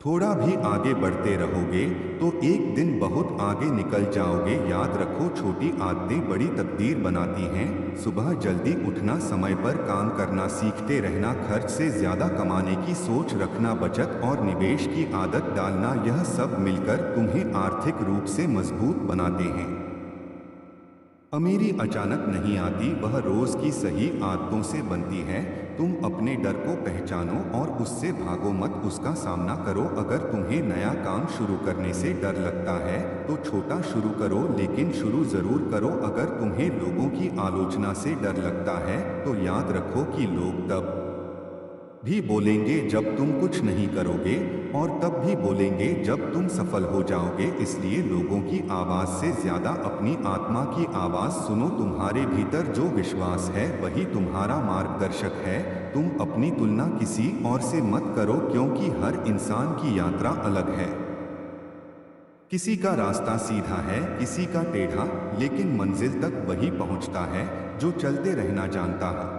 थोड़ा भी आगे बढ़ते रहोगे तो एक दिन बहुत आगे निकल जाओगे। याद रखो, छोटी आदतें बड़ी तकदीर बनाती हैं। सुबह जल्दी उठना, समय पर काम करना, सीखते रहना, खर्च से ज्यादा कमाने की सोच रखना, बचत और निवेश की आदत डालना, यह सब मिलकर तुम्हें आर्थिक रूप से मजबूत बनाते हैं। अमीरी अचानक नहीं आती, वह रोज की सही आदतों से बनती है। तुम अपने डर को पहचानो और उससे भागो मत, उसका सामना करो। अगर तुम्हें नया काम शुरू करने से डर लगता है तो छोटा शुरू करो, लेकिन शुरू जरूर करो। अगर तुम्हें लोगों की आलोचना से डर लगता है तो याद रखो कि लोग तब भी बोलेंगे जब तुम कुछ नहीं करोगे और तब भी बोलेंगे जब तुम सफल हो जाओगे। इसलिए लोगों की आवाज से ज्यादा अपनी आत्मा की आवाज सुनो। तुम्हारे भीतर जो विश्वास है वही तुम्हारा मार्गदर्शक है। तुम अपनी तुलना किसी और से मत करो, क्योंकि हर इंसान की यात्रा अलग है। किसी का रास्ता सीधा है, किसी का टेढ़ा, लेकिन मंजिल तक वही पहुंचता है जो चलते रहना जानता है।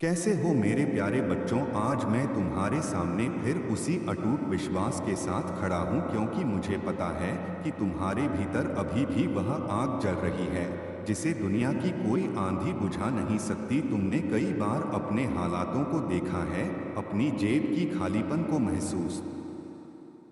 कैसे हो मेरे प्यारे बच्चों? आज मैं तुम्हारे सामने फिर उसी अटूट विश्वास के साथ खड़ा हूँ, क्योंकि मुझे पता है कि तुम्हारे भीतर अभी भी वह आग जल रही है जिसे दुनिया की कोई आंधी बुझा नहीं सकती। तुमने कई बार अपने हालातों को देखा है, अपनी जेब की खालीपन को महसूस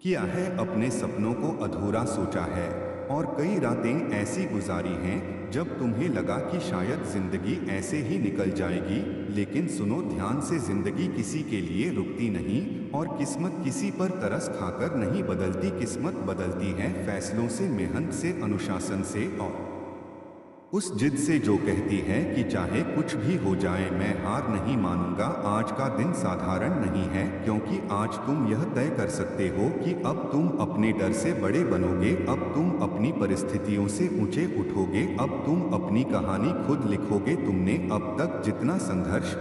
किया है, अपने सपनों को अधूरा सोचा है और कई रातें ऐसी गुजारी हैं जब तुम्हें लगा कि शायद जिंदगी ऐसे ही निकल जाएगी। लेकिन सुनो ध्यान से, जिंदगी किसी के लिए रुकती नहीं और किस्मत किसी पर तरस खाकर नहीं बदलती। किस्मत बदलती है फैसलों से, मेहनत से, अनुशासन से और उस जिद से जो कहती है कि चाहे कुछ भी हो जाए मैं हार नहीं मानूंगा। आज का दिन साधारण नहीं है, क्योंकि आज तुम यह तय कर सकते हो कि अब तुम अपने डर से बड़े बनोगे, अब तुम अपनी परिस्थितियों से ऊंचे उठोगे, अब तुम अपनी कहानी खुद लिखोगे। तुमने अब तक जितना संघर्ष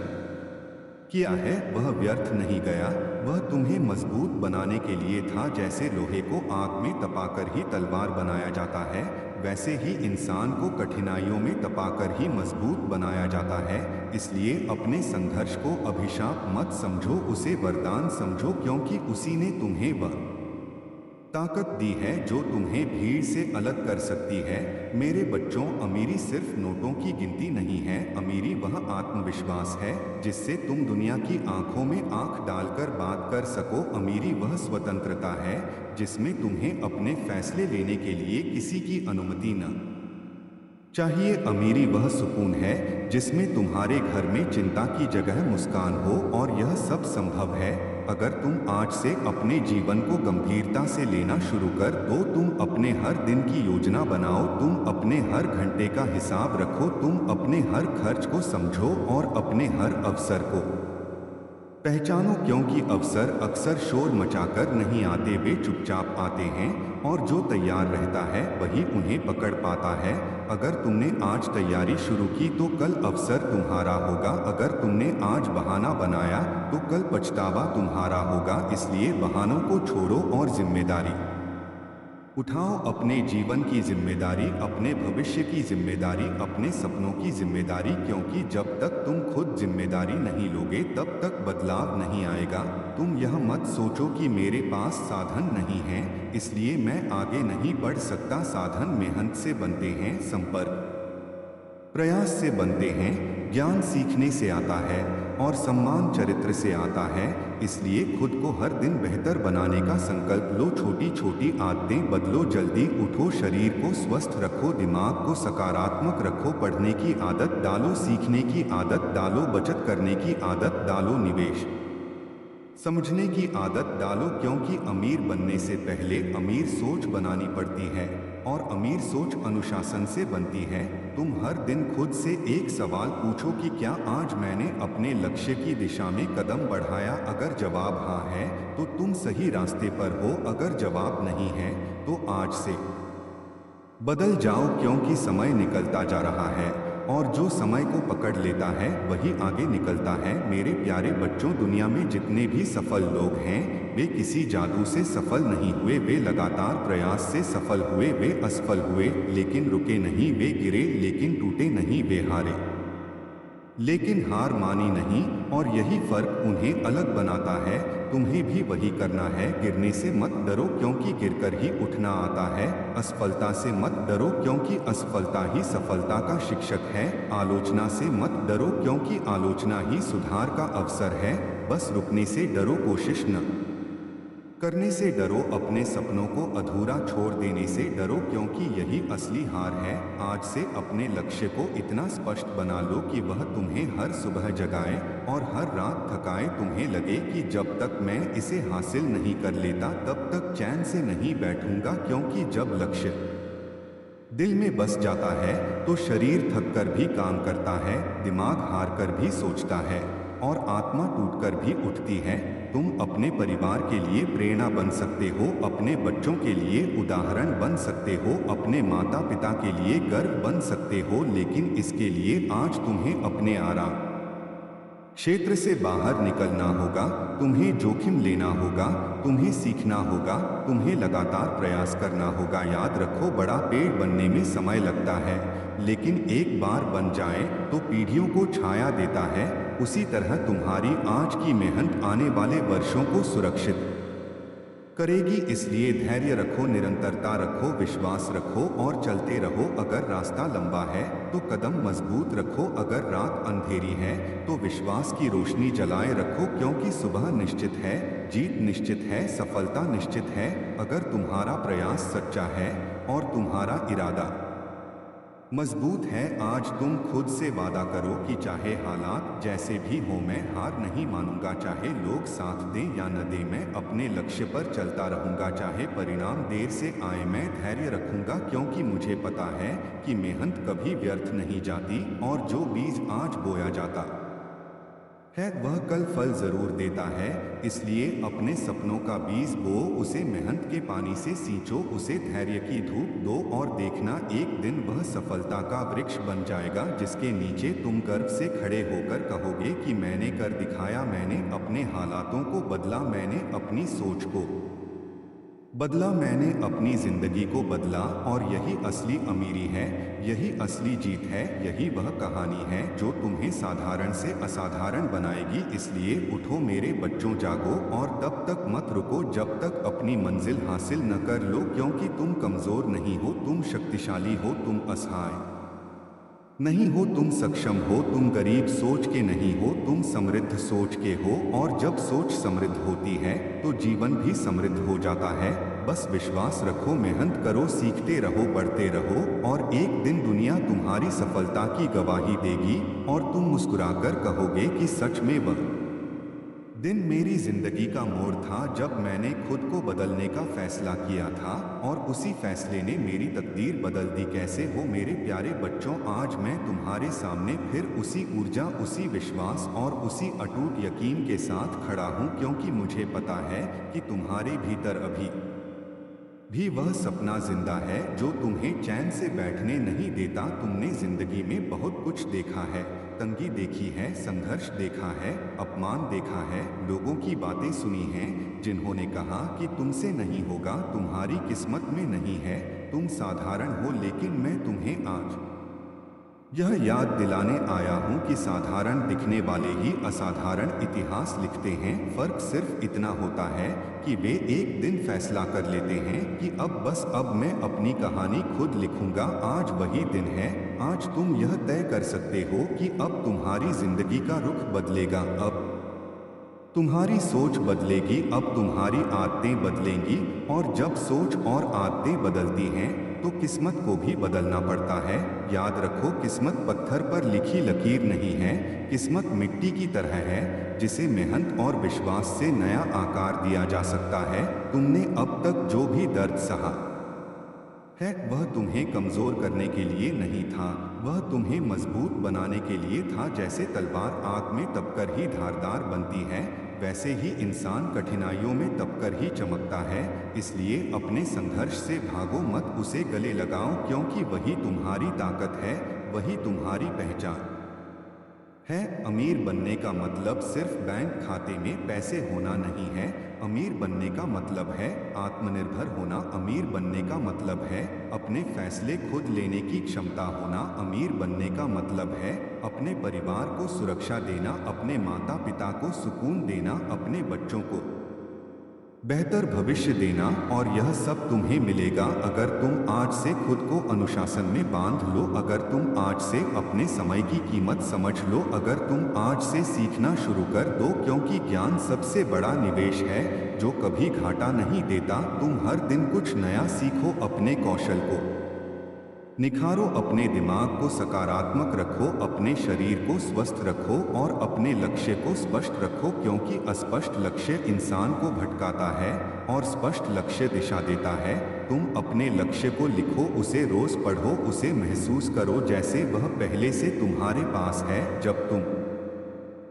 किया है वह व्यर्थ नहीं गया, वह तुम्हें मजबूत बनाने के लिए था। जैसे लोहे को आग में तपाकर ही तलवार बनाया जाता है, वैसे ही इंसान को कठिनाइयों में तपाकर ही मजबूत बनाया जाता है। इसलिए अपने संघर्ष को अभिशाप मत समझो, उसे वरदान समझो, क्योंकि उसी ने तुम्हें वह ताकत दी है जो तुम्हें भीड़ से अलग कर सकती है। मेरे बच्चों, अमीरी सिर्फ नोटों की गिनती नहीं है, अमीरी वह आत्मविश्वास है जिससे तुम दुनिया की आंखों में आंख डालकर बात कर सको। अमीरी वह स्वतंत्रता है जिसमें तुम्हें अपने फैसले लेने के लिए किसी की अनुमति न चाहिए। अमीरी वह सुकून है जिसमें तुम्हारे घर में चिंता की जगह मुस्कान हो, और यह सब संभव है अगर तुम आज से अपने जीवन को गंभीरता से लेना शुरू कर दो, तुम अपने हर दिन की योजना बनाओ, तुम अपने हर घंटे का हिसाब रखो, तुम अपने हर खर्च को समझो और अपने हर अवसर को पहचानो, क्योंकि अवसर अक्सर शोर मचाकर नहीं आते, वे चुपचाप आते हैं और जो तैयार रहता है वही उन्हें पकड़ पाता है। अगर तुमने आज तैयारी शुरू की तो कल अवसर तुम्हारा होगा, अगर तुमने आज बहाना बनाया तो कल पछतावा तुम्हारा होगा। इसलिए बहानों को छोड़ो और जिम्मेदारी उठाओ, अपने जीवन की जिम्मेदारी, अपने भविष्य की जिम्मेदारी, अपने सपनों की जिम्मेदारी, क्योंकि जब तक तुम खुद जिम्मेदारी नहीं लोगे तब तक बदलाव नहीं आएगा। तुम यह मत सोचो कि मेरे पास साधन नहीं है इसलिए मैं आगे नहीं बढ़ सकता। साधन मेहनत से बनते हैं, संपर्क प्रयास से बनते हैं, ज्ञान सीखने से आता है और सम्मान चरित्र से आता है। इसलिए खुद को हर दिन बेहतर बनाने का संकल्प लो, छोटी छोटी आदतें बदलो, जल्दी उठो, शरीर को स्वस्थ रखो, दिमाग को सकारात्मक रखो, पढ़ने की आदत डालो, सीखने की आदत डालो, बचत करने की आदत डालो, निवेश समझने की आदत डालो, क्योंकि अमीर बनने से पहले अमीर सोच बनानी पड़ती है और अमीर सोच अनुशासन से बनती है। तुम हर दिन खुद से एक सवाल पूछो कि क्या आज मैंने अपने लक्ष्य की दिशा में कदम बढ़ाया। अगर जवाब हाँ है तो तुम सही रास्ते पर हो, अगर जवाब नहीं है तो आज से बदल जाओ, क्योंकि समय निकलता जा रहा है और जो समय को पकड़ लेता है वही आगे निकलता है। मेरे प्यारे बच्चों, दुनिया में जितने भी सफल लोग हैं वे किसी जादू से सफल नहीं हुए, वे लगातार प्रयास से सफल हुए। वे असफल हुए लेकिन रुके नहीं, वे गिरे लेकिन टूटे नहीं, वे हारे लेकिन हार मानी नहीं, और यही फर्क उन्हें अलग बनाता है। तुम्हें भी वही करना है। गिरने से मत डरो, क्योंकि गिरकर ही उठना आता है। असफलता से मत डरो, क्योंकि असफलता ही सफलता का शिक्षक है। आलोचना से मत डरो, क्योंकि आलोचना ही सुधार का अवसर है। बस रुकने से डरो, कोशिश न करने से डरो, अपने सपनों को अधूरा छोड़ देने से डरो, क्योंकि यही असली हार है। आज से अपने लक्ष्य को इतना स्पष्ट बना लो कि वह तुम्हें हर सुबह जगाए और हर रात थकाए। तुम्हें लगे कि जब तक मैं इसे हासिल नहीं कर लेता तब तक चैन से नहीं बैठूंगा, क्योंकि जब लक्ष्य दिल में बस जाता है तो शरीर थककर भी काम करता है, दिमाग हार कर भी सोचता है और आत्मा टूटकर भी उठती है। तुम अपने परिवार के लिए प्रेरणा बन सकते हो, अपने बच्चों के लिए उदाहरण बन सकते हो, अपने माता पिता के लिए गर्व बन सकते हो, लेकिन इसके लिए आज तुम्हें अपने आराम क्षेत्र से बाहर निकलना होगा। तुम्हें जोखिम लेना होगा, तुम्हें सीखना होगा, तुम्हें लगातार प्रयास करना होगा। याद रखो, बड़ा पेड़ बनने में समय लगता है लेकिन एक बार बन जाए तो पीढ़ियों को छाया देता है। उसी तरह तुम्हारी आज की मेहनत आने वाले वर्षों को सुरक्षित करेगी। इसलिए धैर्य रखो, निरंतरता रखो, विश्वास रखो और चलते रहो। अगर रास्ता लंबा है तो कदम मजबूत रखो, अगर रात अंधेरी है तो विश्वास की रोशनी जलाए रखो, क्योंकि सुबह निश्चित है, जीत निश्चित है, सफलता निश्चित है। अगर तुम्हारा प्रयास सच्चा है और तुम्हारा इरादा मजबूत है, आज तुम खुद से वादा करो कि चाहे हालात जैसे भी हो मैं हार नहीं मानूंगा, चाहे लोग साथ दें या न दें मैं अपने लक्ष्य पर चलता रहूंगा, चाहे परिणाम देर से आए मैं धैर्य रखूंगा, क्योंकि मुझे पता है कि मेहनत कभी व्यर्थ नहीं जाती और जो बीज आज बोया जाता है वह कल फल जरूर देता है। इसलिए अपने सपनों का बीज बो, उसे मेहनत के पानी से सींचो, उसे धैर्य की धूप दो और देखना एक दिन वह सफलता का वृक्ष बन जाएगा, जिसके नीचे तुम गर्व से खड़े होकर कहोगे कि मैंने कर दिखाया, मैंने अपने हालातों को बदला, मैंने अपनी सोच को बदला, मैंने अपनी जिंदगी को बदला। और यही असली अमीरी है, यही असली जीत है, यही वह कहानी है जो तुम्हें साधारण से असाधारण बनाएगी। इसलिए उठो मेरे बच्चों, जागो और तब तक मत रुको जब तक अपनी मंजिल हासिल न कर लो, क्योंकि तुम कमजोर नहीं हो, तुम शक्तिशाली हो, तुम असहाय नहीं हो, तुम सक्षम हो, तुम गरीब सोच के नहीं हो, तुम समृद्ध सोच के हो। और जब सोच समृद्ध होती है तो जीवन भी समृद्ध हो जाता है। बस विश्वास रखो, मेहनत करो, सीखते रहो, बढ़ते रहो और एक दिन दुनिया तुम्हारी सफलता की गवाही देगी और तुम मुस्कुराकर कहोगे कि सच में वह दिन मेरी जिंदगी का मोड़ था जब मैंने खुद को बदलने का फैसला किया था और उसी फैसले ने मेरी तकदीर बदल दी। कैसे हो मेरे प्यारे बच्चों, आज मैं तुम्हारे सामने फिर उसी ऊर्जा, उसी विश्वास और उसी अटूट यकीन के साथ खड़ा हूँ, क्योंकि मुझे पता है कि तुम्हारे भीतर अभी भी वह सपना जिंदा है जो तुम्हें चैन से बैठने नहीं देता। तुमने जिंदगी में बहुत कुछ देखा है, तंगी देखी है, संघर्ष देखा है, अपमान देखा है, लोगों की बातें सुनी हैं जिन्होंने कहा कि तुमसे नहीं होगा, तुम्हारी किस्मत में नहीं है, तुम साधारण हो। लेकिन मैं तुम्हें आज यह याद दिलाने आया हूं कि साधारण दिखने वाले ही असाधारण इतिहास लिखते हैं। फर्क सिर्फ इतना होता है कि वे एक दिन फैसला कर लेते हैं कि अब मैं अपनी कहानी खुद लिखूंगा। आज वही दिन है, आज तुम यह तय कर सकते हो कि अब तुम्हारी जिंदगी का रुख बदलेगा, अब तुम्हारी सोच बदलेगी, अब तुम्हारी आदतें बदलेंगी। और जब सोच और आदतें बदलती हैं तो किस्मत को भी बदलना पड़ता है। याद रखो, किस्मत पत्थर पर लिखी लकीर नहीं है, किस्मत मिट्टी की तरह है जिसे मेहनत और विश्वास से नया आकार दिया जा सकता है। तुमने अब तक जो भी दर्द सहा है वह तुम्हें कमजोर करने के लिए नहीं था, वह तुम्हें मजबूत बनाने के लिए था। जैसे तलवार आग में तपकर ही धारदार बनती है, वैसे ही इंसान कठिनाइयों में तपकर ही चमकता है। इसलिए अपने संघर्ष से भागो मत, उसे गले लगाओ, क्योंकि वही तुम्हारी ताकत है, वही तुम्हारी पहचान है। अमीर बनने का मतलब सिर्फ बैंक खाते में पैसे होना नहीं है, अमीर बनने का मतलब है आत्मनिर्भर होना। अमीर बनने का मतलब है अपने फैसले खुद लेने की क्षमता होना। अमीर बनने का मतलब है अपने परिवार को सुरक्षा देना, अपने माता पिता को सुकून देना, अपने बच्चों को बेहतर भविष्य देना। और यह सब तुम्हें मिलेगा अगर तुम आज से खुद को अनुशासन में बांध लो, अगर तुम आज से अपने समय की कीमत समझ लो, अगर तुम आज से सीखना शुरू कर दो, क्योंकि ज्ञान सबसे बड़ा निवेश है जो कभी घाटा नहीं देता। तुम हर दिन कुछ नया सीखो, अपने कौशल को निखारो, अपने दिमाग को सकारात्मक रखो, अपने शरीर को स्वस्थ रखो और अपने लक्ष्य को स्पष्ट रखो, क्योंकि अस्पष्ट लक्ष्य इंसान को भटकाता है और स्पष्ट लक्ष्य दिशा देता है। तुम अपने लक्ष्य को लिखो, उसे रोज पढ़ो, उसे महसूस करो जैसे वह पहले से तुम्हारे पास है। जब तुम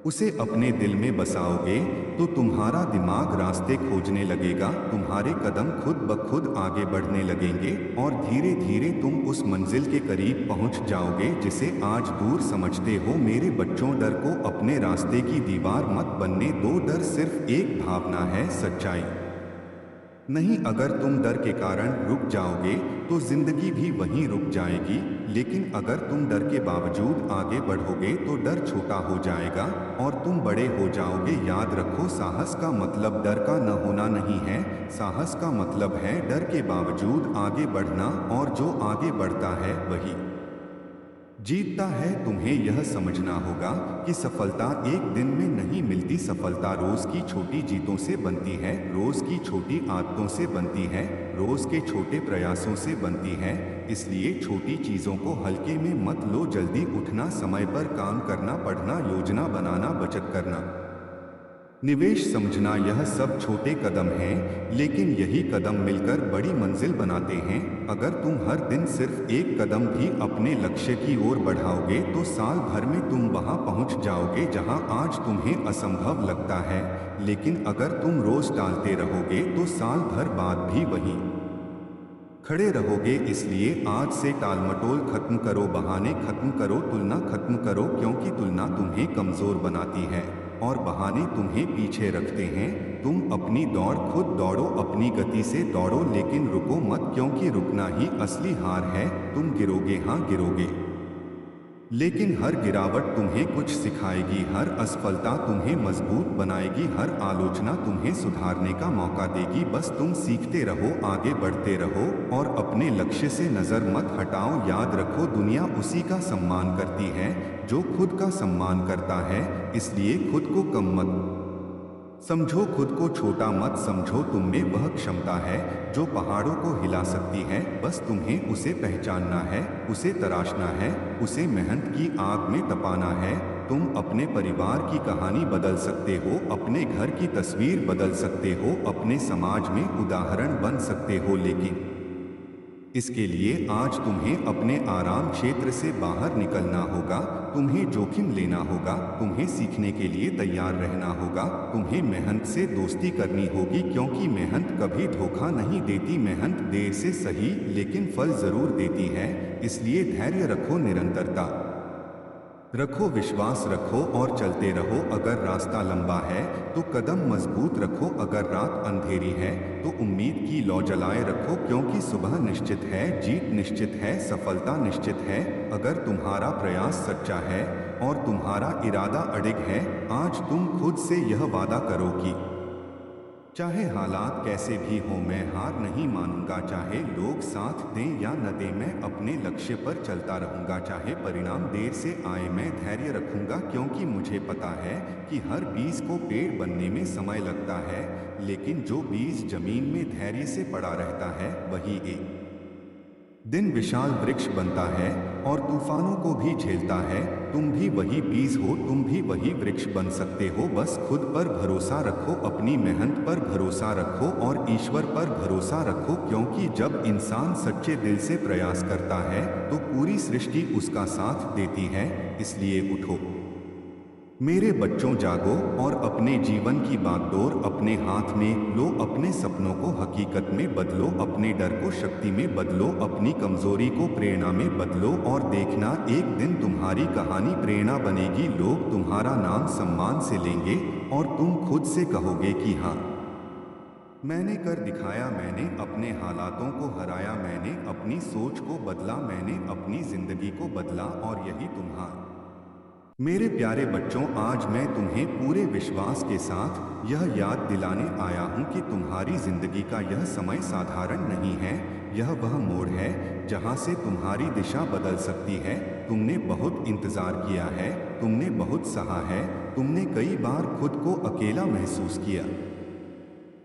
उसे अपने दिल में बसाओगे तो तुम्हारा दिमाग रास्ते खोजने लगेगा, तुम्हारे कदम खुद ब खुद आगे बढ़ने लगेंगे और धीरे धीरे तुम उस मंजिल के करीब पहुंच जाओगे जिसे आज दूर समझते हो। मेरे बच्चों, डर को अपने रास्ते की दीवार मत बनने दो। डर सिर्फ एक भावना है, सच्चाई नहीं। अगर तुम डर के कारण रुक जाओगे तो जिंदगी भी वहीं रुक जाएगी, लेकिन अगर तुम डर के बावजूद आगे बढ़ोगे तो डर छोटा हो जाएगा और तुम बड़े हो जाओगे। याद रखो, साहस का मतलब डर का न होना नहीं है, साहस का मतलब है डर के बावजूद आगे बढ़ना, और जो आगे बढ़ता है वही जीतता है। तुम्हें यह समझना होगा कि सफलता एक दिन में नहीं मिलती, सफलता रोज की छोटी जीतों से बनती है, रोज की छोटी आदतों से बनती है, रोज के छोटे प्रयासों से बनती है। इसलिए छोटी चीजों को हल्के में मत लो, जल्दी उठना, समय पर काम करना, पढ़ना, योजना बनाना, बचत करना, निवेश समझना, यह सब छोटे कदम हैं, लेकिन यही कदम मिलकर बड़ी मंजिल बनाते हैं। अगर तुम हर दिन सिर्फ एक कदम भी अपने लक्ष्य की ओर बढ़ाओगे तो साल भर में तुम वहां पहुंच जाओगे जहां आज तुम्हें असंभव लगता है। लेकिन अगर तुम रोज टालते रहोगे तो साल भर बाद भी वहीं खड़े रहोगे। इसलिए आज से टालमटोल खत्म करो, बहाने खत्म करो, तुलना खत्म करो, क्योंकि तुलना तुम्हें कमजोर बनाती है और बहाने तुम्हें पीछे रखते हैं। तुम अपनी दौड़ खुद दौड़ो, अपनी गति से दौड़ो, लेकिन रुको मत, क्योंकि रुकना ही असली हार है। तुम गिरोगे, हाँ गिरोगे, लेकिन हर गिरावट तुम्हें कुछ सिखाएगी, हर असफलता तुम्हें मजबूत बनाएगी, हर आलोचना तुम्हें सुधारने का मौका देगी। बस तुम सीखते रहो, आगे बढ़ते रहो और अपने लक्ष्य से नजर मत हटाओ। याद रखो, दुनिया उसी का सम्मान करती है जो खुद का सम्मान करता है। इसलिए खुद को कम मत समझो, खुद को छोटा मत समझो। तुम में वह क्षमता है जो पहाड़ों को हिला सकती है, बस तुम्हें उसे पहचानना है, उसे तराशना है, उसे मेहनत की आग में तपाना है तुम अपने परिवार की कहानी बदल सकते हो, अपने घर की तस्वीर बदल सकते हो, अपने समाज में उदाहरण बन सकते हो, लेकिन इसके लिए आज तुम्हें अपने आराम क्षेत्र से बाहर निकलना होगा। तुम्हें जोखिम लेना होगा, तुम्हें सीखने के लिए तैयार रहना होगा, तुम्हें मेहनत से दोस्ती करनी होगी, क्योंकि मेहनत कभी धोखा नहीं देती। मेहनत देर से सही लेकिन फल जरूर देती है। इसलिए धैर्य रखो, निरंतरता रखो, विश्वास रखो और चलते रहो। अगर रास्ता लंबा है तो कदम मजबूत रखो, अगर रात अंधेरी है तो उम्मीद की लौ जलाए रखो, क्योंकि सुबह निश्चित है, जीत निश्चित है, सफलता निश्चित है। अगर तुम्हारा प्रयास सच्चा है और तुम्हारा इरादा अडिग है, आज तुम खुद से यह वादा करो कि चाहे हालात कैसे भी हो, मैं हार नहीं मानूंगा। चाहे लोग साथ दें या न दें, मैं अपने लक्ष्य पर चलता रहूंगा। चाहे परिणाम देर से आए, मैं धैर्य रखूंगा, क्योंकि मुझे पता है कि हर बीज को पेड़ बनने में समय लगता है, लेकिन जो बीज जमीन में धैर्य से पड़ा रहता है वही एक दिन विशाल वृक्ष बनता है और तूफानों को भी झेलता है। तुम भी वही बीज हो, तुम भी वही वृक्ष बन सकते हो। बस खुद पर भरोसा रखो, अपनी मेहनत पर भरोसा रखो और ईश्वर पर भरोसा रखो, क्योंकि जब इंसान सच्चे दिल से प्रयास करता है तो पूरी सृष्टि उसका साथ देती है। इसलिए उठो मेरे बच्चों, जागो और अपने जीवन की बागडोर अपने हाथ में लो। अपने सपनों को हकीकत में बदलो, अपने डर को शक्ति में बदलो, अपनी कमजोरी को प्रेरणा में बदलो और देखना, एक दिन तुम्हारी कहानी प्रेरणा बनेगी। लोग तुम्हारा नाम सम्मान से लेंगे और तुम खुद से कहोगे कि हाँ, मैंने कर दिखाया, मैंने अपने हालातों को हराया, मैंने अपनी सोच को बदला, मैंने अपनी जिंदगी को बदला। और यही तुम्हारा मेरे प्यारे बच्चों, आज मैं तुम्हें पूरे विश्वास के साथ यह याद दिलाने आया हूँ कि तुम्हारी जिंदगी का यह समय साधारण नहीं है। यह वह मोड़ है जहाँ से तुम्हारी दिशा बदल सकती है। तुमने बहुत इंतजार किया है, तुमने बहुत सहा है, तुमने कई बार खुद को अकेला महसूस किया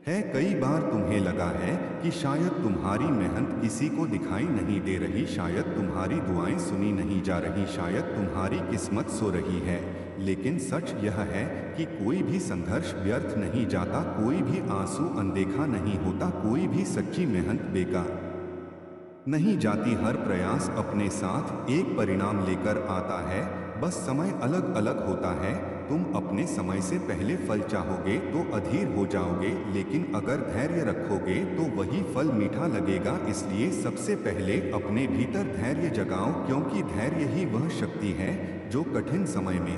है। कई बार तुम्हें लगा है कि शायद तुम्हारी मेहनत किसी को दिखाई नहीं दे रही, शायद तुम्हारी दुआएं सुनी नहीं जा रही, शायद तुम्हारी किस्मत सो रही है। लेकिन सच यह है कि कोई भी संघर्ष व्यर्थ नहीं जाता, कोई भी आंसू अनदेखा नहीं होता, कोई भी सच्ची मेहनत बेकार नहीं जाती। हर प्रयास अपने साथ एक परिणाम लेकर आता है, बस समय अलग अलग होता है। तुम अपने समय से पहले फल चाहोगे तो अधीर हो जाओगे, लेकिन अगर धैर्य रखोगे तो वही फल मीठा लगेगा। इसलिए सबसे पहले अपने भीतर धैर्य जगाओ, क्योंकि धैर्य ही वह शक्ति है जो कठिन समय में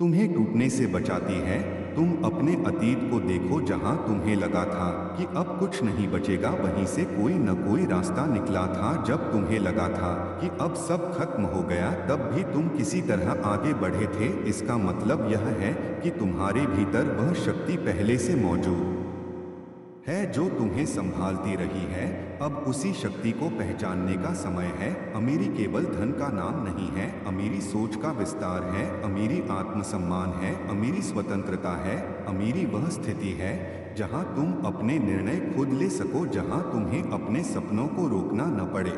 तुम्हें टूटने से बचाती है। तुम अपने अतीत को देखो, जहां तुम्हें लगा था कि अब कुछ नहीं बचेगा, वहीं से कोई न कोई रास्ता निकला था। जब तुम्हें लगा था कि अब सब खत्म हो गया, तब भी तुम किसी तरह आगे बढ़े थे। इसका मतलब यह है कि तुम्हारे भीतर वह शक्ति पहले से मौजूद है जो तुम्हें संभालती रही है। अब उसी शक्ति को पहचानने का समय है। अमीरी केवल धन का नाम नहीं है, अमीरी सोच का विस्तार है, अमीरी आत्मसम्मान है, अमीरी स्वतंत्रता है, अमीरी वह स्थिति है जहां तुम अपने निर्णय खुद ले सको, जहां तुम्हें अपने सपनों को रोकना न पड़े,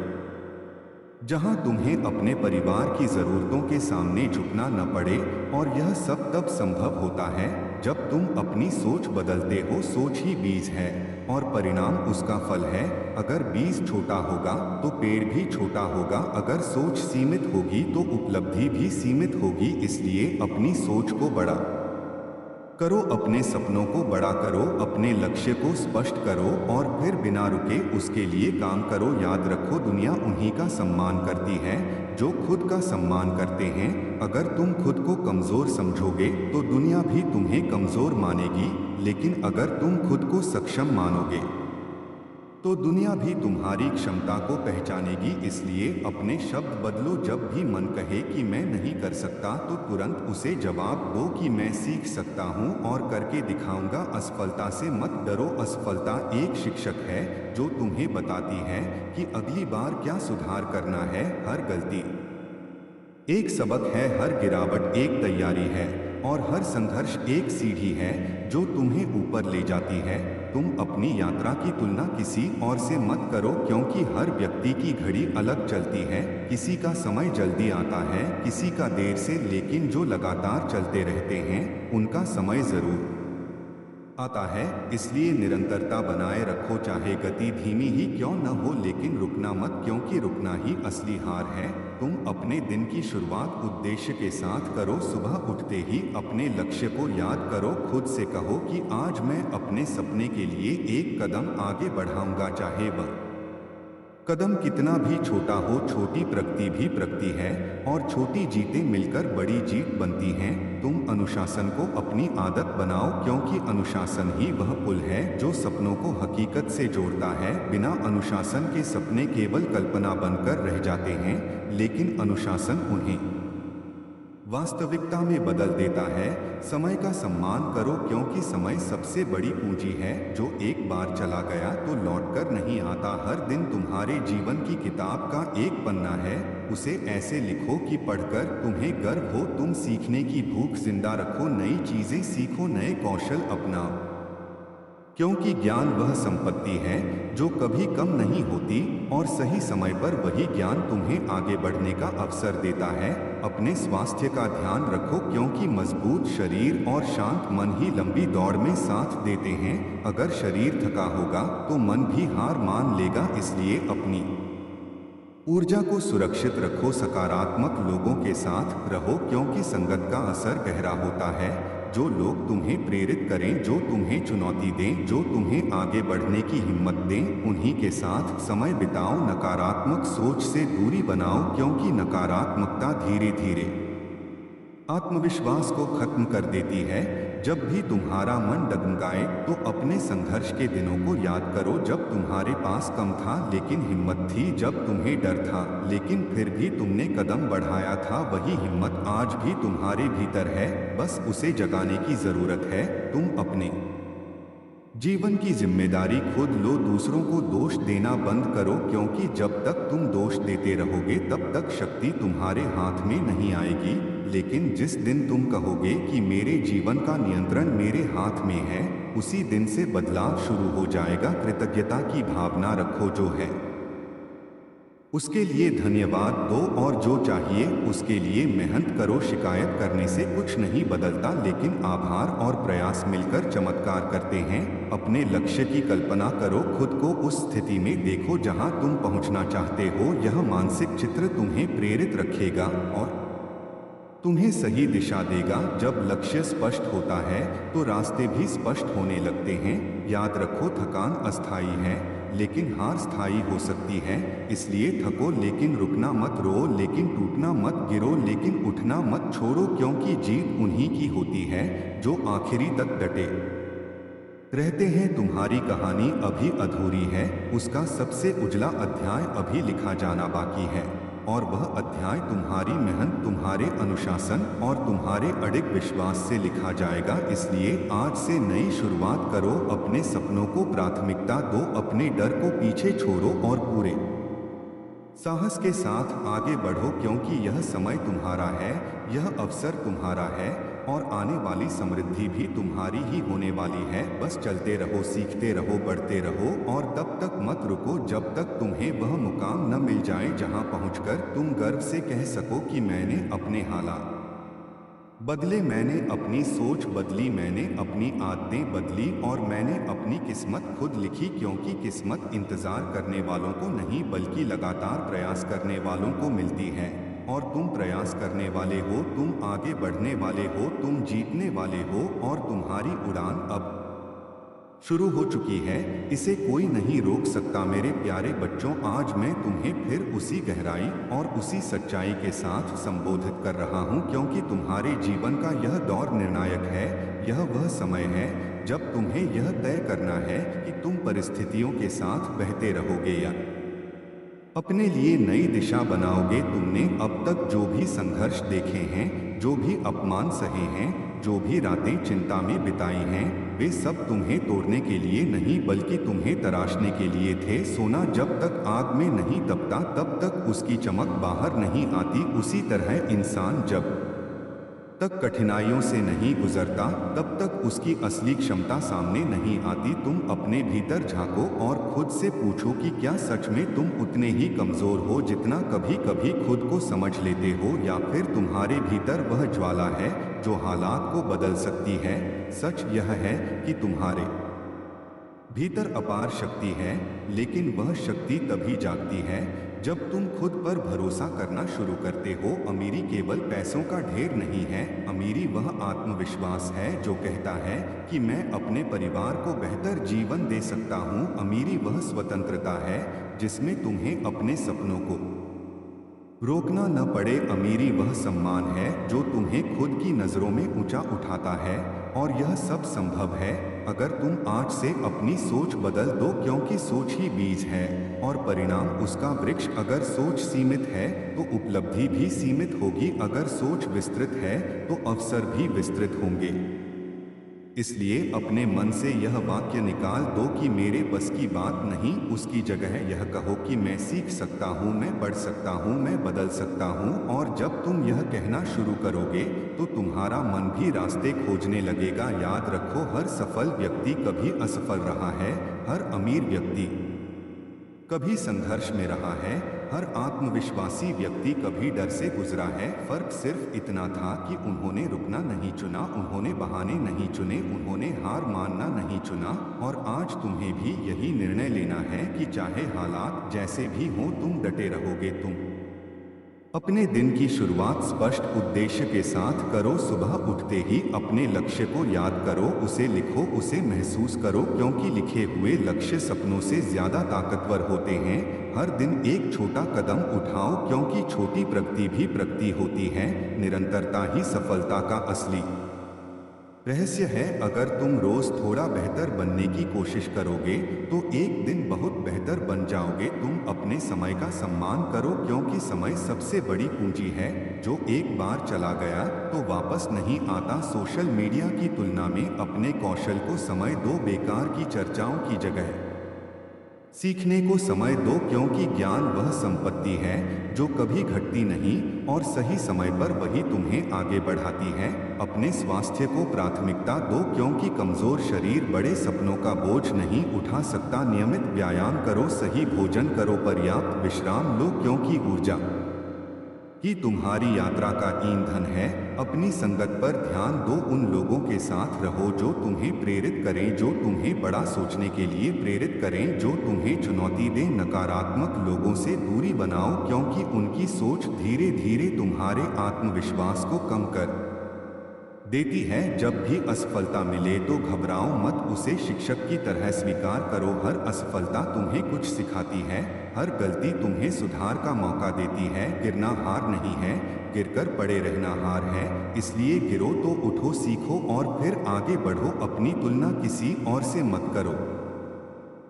जहां तुम्हें अपने परिवार की जरूरतों के सामने झुकना न पड़े। और यह सब तब संभव होता है जब तुम अपनी सोच बदलते हो। सोच ही बीज है और परिणाम उसका फल है। अगर बीज छोटा होगा तो पेड़ भी छोटा होगा, अगर सोच सीमित होगी तो उपलब्धि भी सीमित होगी। इसलिए अपनी सोच को बड़ा करो, अपने सपनों को बड़ा करो, अपने लक्ष्य को स्पष्ट करो और फिर बिना रुके उसके लिए काम करो। याद रखो, दुनिया उन्हीं का सम्मान करती है जो खुद का सम्मान करते हैं। अगर तुम खुद को कमजोर समझोगे तो दुनिया भी तुम्हें कमजोर मानेगी, लेकिन अगर तुम खुद को सक्षम मानोगे तो दुनिया भी तुम्हारी क्षमता को पहचानेगी। इसलिए अपने शब्द बदलो। जब भी मन कहे कि मैं नहीं कर सकता तो तुरंत उसे जवाब दो कि मैं सीख सकता हूँ और करके दिखाऊंगा। असफलता से मत डरो, असफलता एक शिक्षक है जो तुम्हें बताती है कि अगली बार क्या सुधार करना है। हर गलती एक सबक है, हर गिरावट एक तैयारी है और हर संघर्ष एक सीढ़ी है जो तुम्हें ऊपर ले जाती है। तुम अपनी यात्रा की तुलना किसी और से मत करो, क्योंकि हर व्यक्ति की घड़ी अलग चलती है। किसी का समय जल्दी आता है, किसी का देर से, लेकिन जो लगातार चलते रहते हैं उनका समय जरूर आता है। इसलिए निरंतरता बनाए रखो, चाहे गति धीमी ही क्यों न हो, लेकिन रुकना मत, क्योंकि रुकना ही असली हार है। तुम अपने दिन की शुरुआत उद्देश्य के साथ करो। सुबह उठते ही अपने लक्ष्य को याद करो। खुद से कहो कि आज मैं अपने सपने के लिए एक कदम आगे बढ़ाऊंगा, चाहे वह कदम कितना भी छोटा हो। छोटी प्रगति भी प्रगति है, और छोटी जीतें मिलकर बड़ी जीत बनती हैं। तुम अनुशासन को अपनी आदत बनाओ, क्योंकि अनुशासन ही वह पुल है जो सपनों को हकीकत से जोड़ता है। बिना अनुशासन के सपने केवल कल्पना बनकर रह जाते हैं, लेकिन अनुशासन उन्हें वास्तविकता में बदल देता है। समय का सम्मान करो, क्योंकि समय सबसे बड़ी पूंजी है जो एक बार चला गया तो लौटकर नहीं आता। हर दिन तुम्हारे जीवन की किताब का एक पन्ना है। उसे ऐसे लिखो कि पढ़कर तुम्हें गर्व हो। तुम सीखने की भूख जिंदा रखो, नई चीजें सीखो, नए कौशल अपनाओ, क्योंकि ज्ञान वह संपत्ति है जो कभी कम नहीं होती, और सही समय पर वही ज्ञान तुम्हें आगे बढ़ने का अवसर देता है। अपने स्वास्थ्य का ध्यान रखो, क्योंकि मजबूत शरीर और शांत मन ही लंबी दौड़ में साथ देते हैं। अगर शरीर थका होगा तो मन भी हार मान लेगा। इसलिए अपनी ऊर्जा को सुरक्षित रखो, सकारात्मक लोगों के साथ रहो, क्योंकि संगत का असर गहरा होता है। जो लोग तुम्हें प्रेरित करें, जो तुम्हें चुनौती दें, जो तुम्हें आगे बढ़ने की हिम्मत दें, उन्हीं के साथ समय बिताओ। नकारात्मक सोच से दूरी बनाओ, क्योंकि नकारात्मकता धीरे धीरे आत्मविश्वास को खत्म कर देती है। जब भी तुम्हारा मन डगमगाए तो अपने संघर्ष के दिनों को याद करो, जब तुम्हारे पास कम था लेकिन हिम्मत थी, जब तुम्हें डर था लेकिन फिर भी तुमने कदम बढ़ाया था। वही हिम्मत आज भी तुम्हारे भीतर है, बस उसे जगाने की जरूरत है। तुम अपने जीवन की जिम्मेदारी खुद लो, दूसरों को दोष देना बंद करो, क्योंकि जब तक तुम दोष देते रहोगे तब तक शक्ति तुम्हारे हाथ में नहीं आएगी। लेकिन जिस दिन तुम कहोगे कि मेरे जीवन का नियंत्रण मेरे हाथ में है, उसी दिन से बदलाव शुरू हो जाएगा। कृतज्ञता की भावना रखो, जो है उसके लिए धन्यवाद दो, और जो चाहिए उसके लिए मेहनत करो। शिकायत करने से कुछ नहीं बदलता, लेकिन आभार और प्रयास मिलकर चमत्कार करते हैं। अपने लक्ष्य की कल्पना करो, खुद को उस स्थिति में देखो जहां तुम पहुंचना चाहते हो। यह मानसिक चित्र तुम्हें प्रेरित रखेगा और तुम्हें सही दिशा देगा। जब लक्ष्य स्पष्ट होता है तो रास्ते भी स्पष्ट होने लगते हैं। याद रखो, थकान अस्थायी है, लेकिन हार स्थायी हो सकती है। इसलिए थको लेकिन रुकना मत, रो लेकिन टूटना मत, गिरो लेकिन उठना मत छोड़ो, क्योंकि जीत उन्हीं की होती है जो आखिरी तक डटे रहते हैं। तुम्हारी कहानी अभी अधूरी है, उसका सबसे उजला अध्याय अभी लिखा जाना बाकी है, और वह अध्याय तुम्हारी मेहनत, तुम्हारे अनुशासन और तुम्हारे अडिग विश्वास से लिखा जाएगा। इसलिए आज से नई शुरुआत करो, अपने सपनों को प्राथमिकता दो, अपने डर को पीछे छोड़ो और पूरे साहस के साथ आगे बढ़ो, क्योंकि यह समय तुम्हारा है, यह अवसर तुम्हारा है, और आने वाली समृद्धि भी तुम्हारी ही होने वाली है। बस चलते रहो, सीखते रहो, बढ़ते रहो, और तब तक मत रुको जब तक तुम्हें वह मुकाम न मिल जाए जहां पहुंचकर तुम गर्व से कह सको कि मैंने अपने हालात बदले, मैंने अपनी सोच बदली, मैंने अपनी आदतें बदली, और मैंने अपनी किस्मत खुद लिखी। क्योंकि किस्मत इंतजार करने वालों को नहीं, बल्कि लगातार प्रयास करने वालों को मिलती है। और तुम प्रयास करने वाले हो, तुम आगे बढ़ने वाले हो, तुम जीतने वाले हो, और तुम्हारी उड़ान अब शुरू हो चुकी है। इसे कोई नहीं रोक सकता। मेरे प्यारे बच्चों, आज मैं तुम्हें फिर उसी गहराई और उसी सच्चाई के साथ संबोधित कर रहा हूं, क्योंकि तुम्हारे जीवन का यह दौर निर्णायक है। यह वह समय है जब तुम्हें यह तय करना है कि तुम परिस्थितियों के साथ बहते रहोगे या अपने लिए नई दिशा बनाओगे। तुमने अब तक जो भी संघर्ष देखे हैं, जो भी अपमान सहे हैं, जो भी रातें चिंता में बिताई हैं, वे सब तुम्हें तोड़ने के लिए नहीं, बल्कि तुम्हें तराशने के लिए थे। सोना जब तक आग में नहीं तपता तब तक उसकी चमक बाहर नहीं आती। उसी तरह इंसान जब तक कठिनाइयों से नहीं गुजरता, तब तक उसकी असली क्षमता सामने नहीं आती। तुम अपने भीतर झांको और खुद से पूछो कि क्या सच में तुम उतने ही कमजोर हो जितना कभी कभी खुद को समझ लेते हो, या फिर तुम्हारे भीतर वह ज्वाला है जो हालात को बदल सकती है। सच यह है कि तुम्हारे भीतर अपार शक्ति है, लेकिन वह शक्ति तभी जागती है जब तुम खुद पर भरोसा करना शुरू करते हो। अमीरी केवल पैसों का ढेर नहीं है, अमीरी वह आत्मविश्वास है जो कहता है कि मैं अपने परिवार को बेहतर जीवन दे सकता हूँ। अमीरी वह स्वतंत्रता है जिसमें तुम्हें अपने सपनों को रोकना न पड़े। अमीरी वह सम्मान है जो तुम्हें खुद की नज़रों में ऊंचा उठाता है, और यह सब संभव है अगर तुम आज से अपनी सोच बदल दो, क्योंकि सोच ही बीज है और परिणाम उसका वृक्ष। अगर सोच सीमित है तो उपलब्धि भी सीमित होगी, अगर सोच विस्तृत है तो अवसर भी विस्तृत होंगे। इसलिए अपने मन से यह वाक्य निकाल दो कि मेरे बस की बात नहीं, उसकी जगह यह कहो कि मैं सीख सकता हूँ, मैं बढ़ सकता हूँ, मैं बदल सकता हूँ। और जब तुम यह कहना शुरू करोगे तो तुम्हारा मन भी रास्ते खोजने लगेगा। याद रखो, हर सफल व्यक्ति कभी असफल रहा है, हर अमीर व्यक्ति कभी संघर्ष में रहा है, हर आत्मविश्वासी व्यक्ति कभी डर से गुजरा है। फर्क सिर्फ इतना था कि उन्होंने रुकना नहीं चुना, उन्होंने बहाने नहीं चुने, उन्होंने हार मानना नहीं चुना। और आज तुम्हें भी यही निर्णय लेना है कि चाहे हालात जैसे भी हों तुम डटे रहोगे। तुम अपने दिन की शुरुआत स्पष्ट उद्देश्य के साथ करो। सुबह उठते ही अपने लक्ष्य को याद करो, उसे लिखो, उसे महसूस करो, क्योंकि लिखे हुए लक्ष्य सपनों से ज्यादा ताकतवर होते हैं। हर दिन एक छोटा कदम उठाओ, क्योंकि छोटी प्रगति भी प्रगति होती है। निरंतरता ही सफलता का असली रहस्य है। अगर तुम रोज थोड़ा बेहतर बनने की कोशिश करोगे तो एक दिन बहुत बेहतर बन जाओगे। तुम अपने समय का सम्मान करो, क्योंकि समय सबसे बड़ी पूंजी है जो एक बार चला गया तो वापस नहीं आता। सोशल मीडिया की तुलना में अपने कौशल को समय दो, बेकार की चर्चाओं की जगह सीखने को समय दो, क्योंकि ज्ञान वह संपत्ति है जो कभी घटती नहीं, और सही समय पर वही तुम्हें आगे बढ़ाती है। अपने स्वास्थ्य को प्राथमिकता दो, क्योंकि कमजोर शरीर बड़े सपनों का बोझ नहीं उठा सकता। नियमित व्यायाम करो, सही भोजन करो, पर्याप्त विश्राम लो, क्योंकि ऊर्जा ही तुम्हारी यात्रा का ईंधन है। अपनी संगत पर ध्यान दो, उन लोगों के साथ रहो जो तुम्हें प्रेरित करें, जो तुम्हें बड़ा सोचने के लिए प्रेरित करें, जो तुम्हें चुनौती दें। नकारात्मक लोगों से दूरी बनाओ, क्योंकि उनकी सोच धीरे धीरे तुम्हारे आत्मविश्वास को कम कर देती है। जब भी असफलता मिले तो घबराओ मत, उसे शिक्षक की तरह स्वीकार करो। हर असफलता तुम्हें कुछ सिखाती है, हर गलती तुम्हें सुधार का मौका देती है। गिरना हार नहीं है, गिरकर पड़े रहना हार है। इसलिए गिरो तो उठो, सीखो और फिर आगे बढ़ो। अपनी तुलना किसी और से मत करो,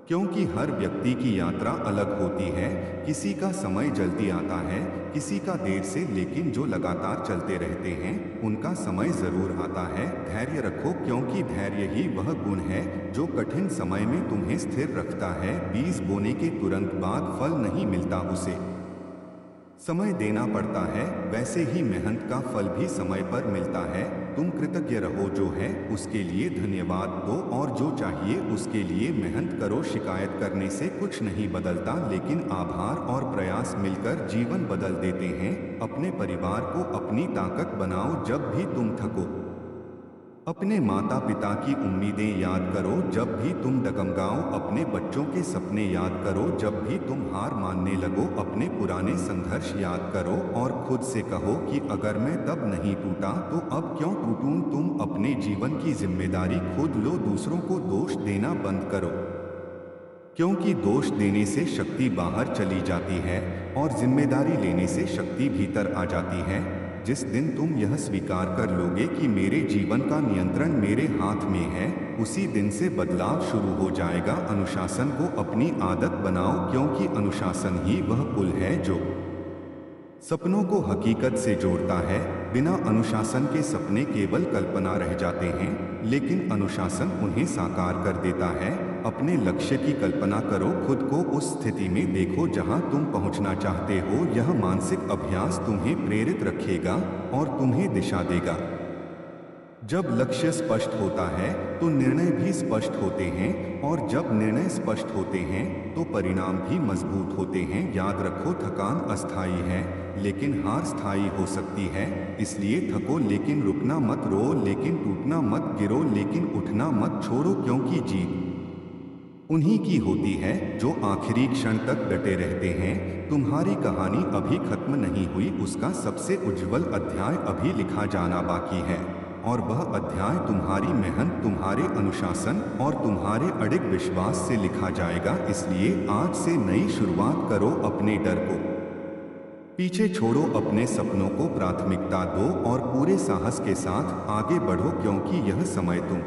क्योंकि हर व्यक्ति की यात्रा अलग होती है। किसी का समय जल्दी आता है, किसी का देर से, लेकिन जो लगातार चलते रहते हैं उनका समय जरूर आता है। धैर्य रखो, क्योंकि धैर्य ही वह गुण है जो कठिन समय में तुम्हें स्थिर रखता है। बीज बोने के तुरंत बाद फल नहीं मिलता, उसे समय देना पड़ता है। वैसे ही मेहनत का फल भी समय पर मिलता है। तुम कृतज्ञ रहो, जो है उसके लिए धन्यवाद दो, और जो चाहिए उसके लिए मेहनत करो। शिकायत करने से कुछ नहीं बदलता, लेकिन आभार और प्रयास मिलकर जीवन बदल देते हैं। अपने परिवार को अपनी ताकत बनाओ जब भी तुम थको। अपने माता पिता की उम्मीदें याद करो जब भी तुम डगमगाओ। अपने बच्चों के सपने याद करो जब भी तुम हार मानने लगो। अपने पुराने संघर्ष याद करो और खुद से कहो कि अगर मैं तब नहीं टूटा तो अब क्यों टूटूं। तुम अपने जीवन की जिम्मेदारी खुद लो, दूसरों को दोष देना बंद करो, क्योंकि दोष देने से शक्ति बाहर चली जाती है और जिम्मेदारी लेने से शक्ति भीतर आ जाती है। जिस दिन तुम यह स्वीकार कर लोगे कि मेरे जीवन का नियंत्रण मेरे हाथ में है, उसी दिन से बदलाव शुरू हो जाएगा। अनुशासन को अपनी आदत बनाओ, क्योंकि अनुशासन ही वह पुल है जो सपनों को हकीकत से जोड़ता है। बिना अनुशासन के सपने केवल कल्पना रह जाते हैं, लेकिन अनुशासन उन्हें साकार कर देता है। अपने लक्ष्य की कल्पना करो, खुद को उस स्थिति में देखो जहां तुम पहुंचना चाहते हो। यह मानसिक अभ्यास तुम्हें प्रेरित रखेगा और तुम्हें दिशा देगा। जब लक्ष्य स्पष्ट होता है तो निर्णय भी स्पष्ट होते हैं, और जब निर्णय स्पष्ट होते हैं तो परिणाम भी मजबूत होते हैं। याद रखो, थकान अस्थायी है लेकिन हार स्थायी हो सकती है। इसलिए थको लेकिन रुकना मत, रो लेकिन टूटना मत, गिरो लेकिन उठना मत छोड़ो, क्योंकि जीत उन्हीं की होती है जो आखिरी क्षण तक डटे रहते हैं। तुम्हारी कहानी अभी खत्म नहीं हुई, उसका सबसे उज्जवल अध्याय अभी लिखा जाना बाकी है, और वह अध्याय तुम्हारी मेहनत, तुम्हारे अनुशासन और तुम्हारे अडिग विश्वास से लिखा जाएगा। इसलिए आज से नई शुरुआत करो, अपने डर को पीछे छोड़ो, अपने सपनों को प्राथमिकता दो और पूरे साहस के साथ आगे बढ़ो, क्योंकि यह समय तुम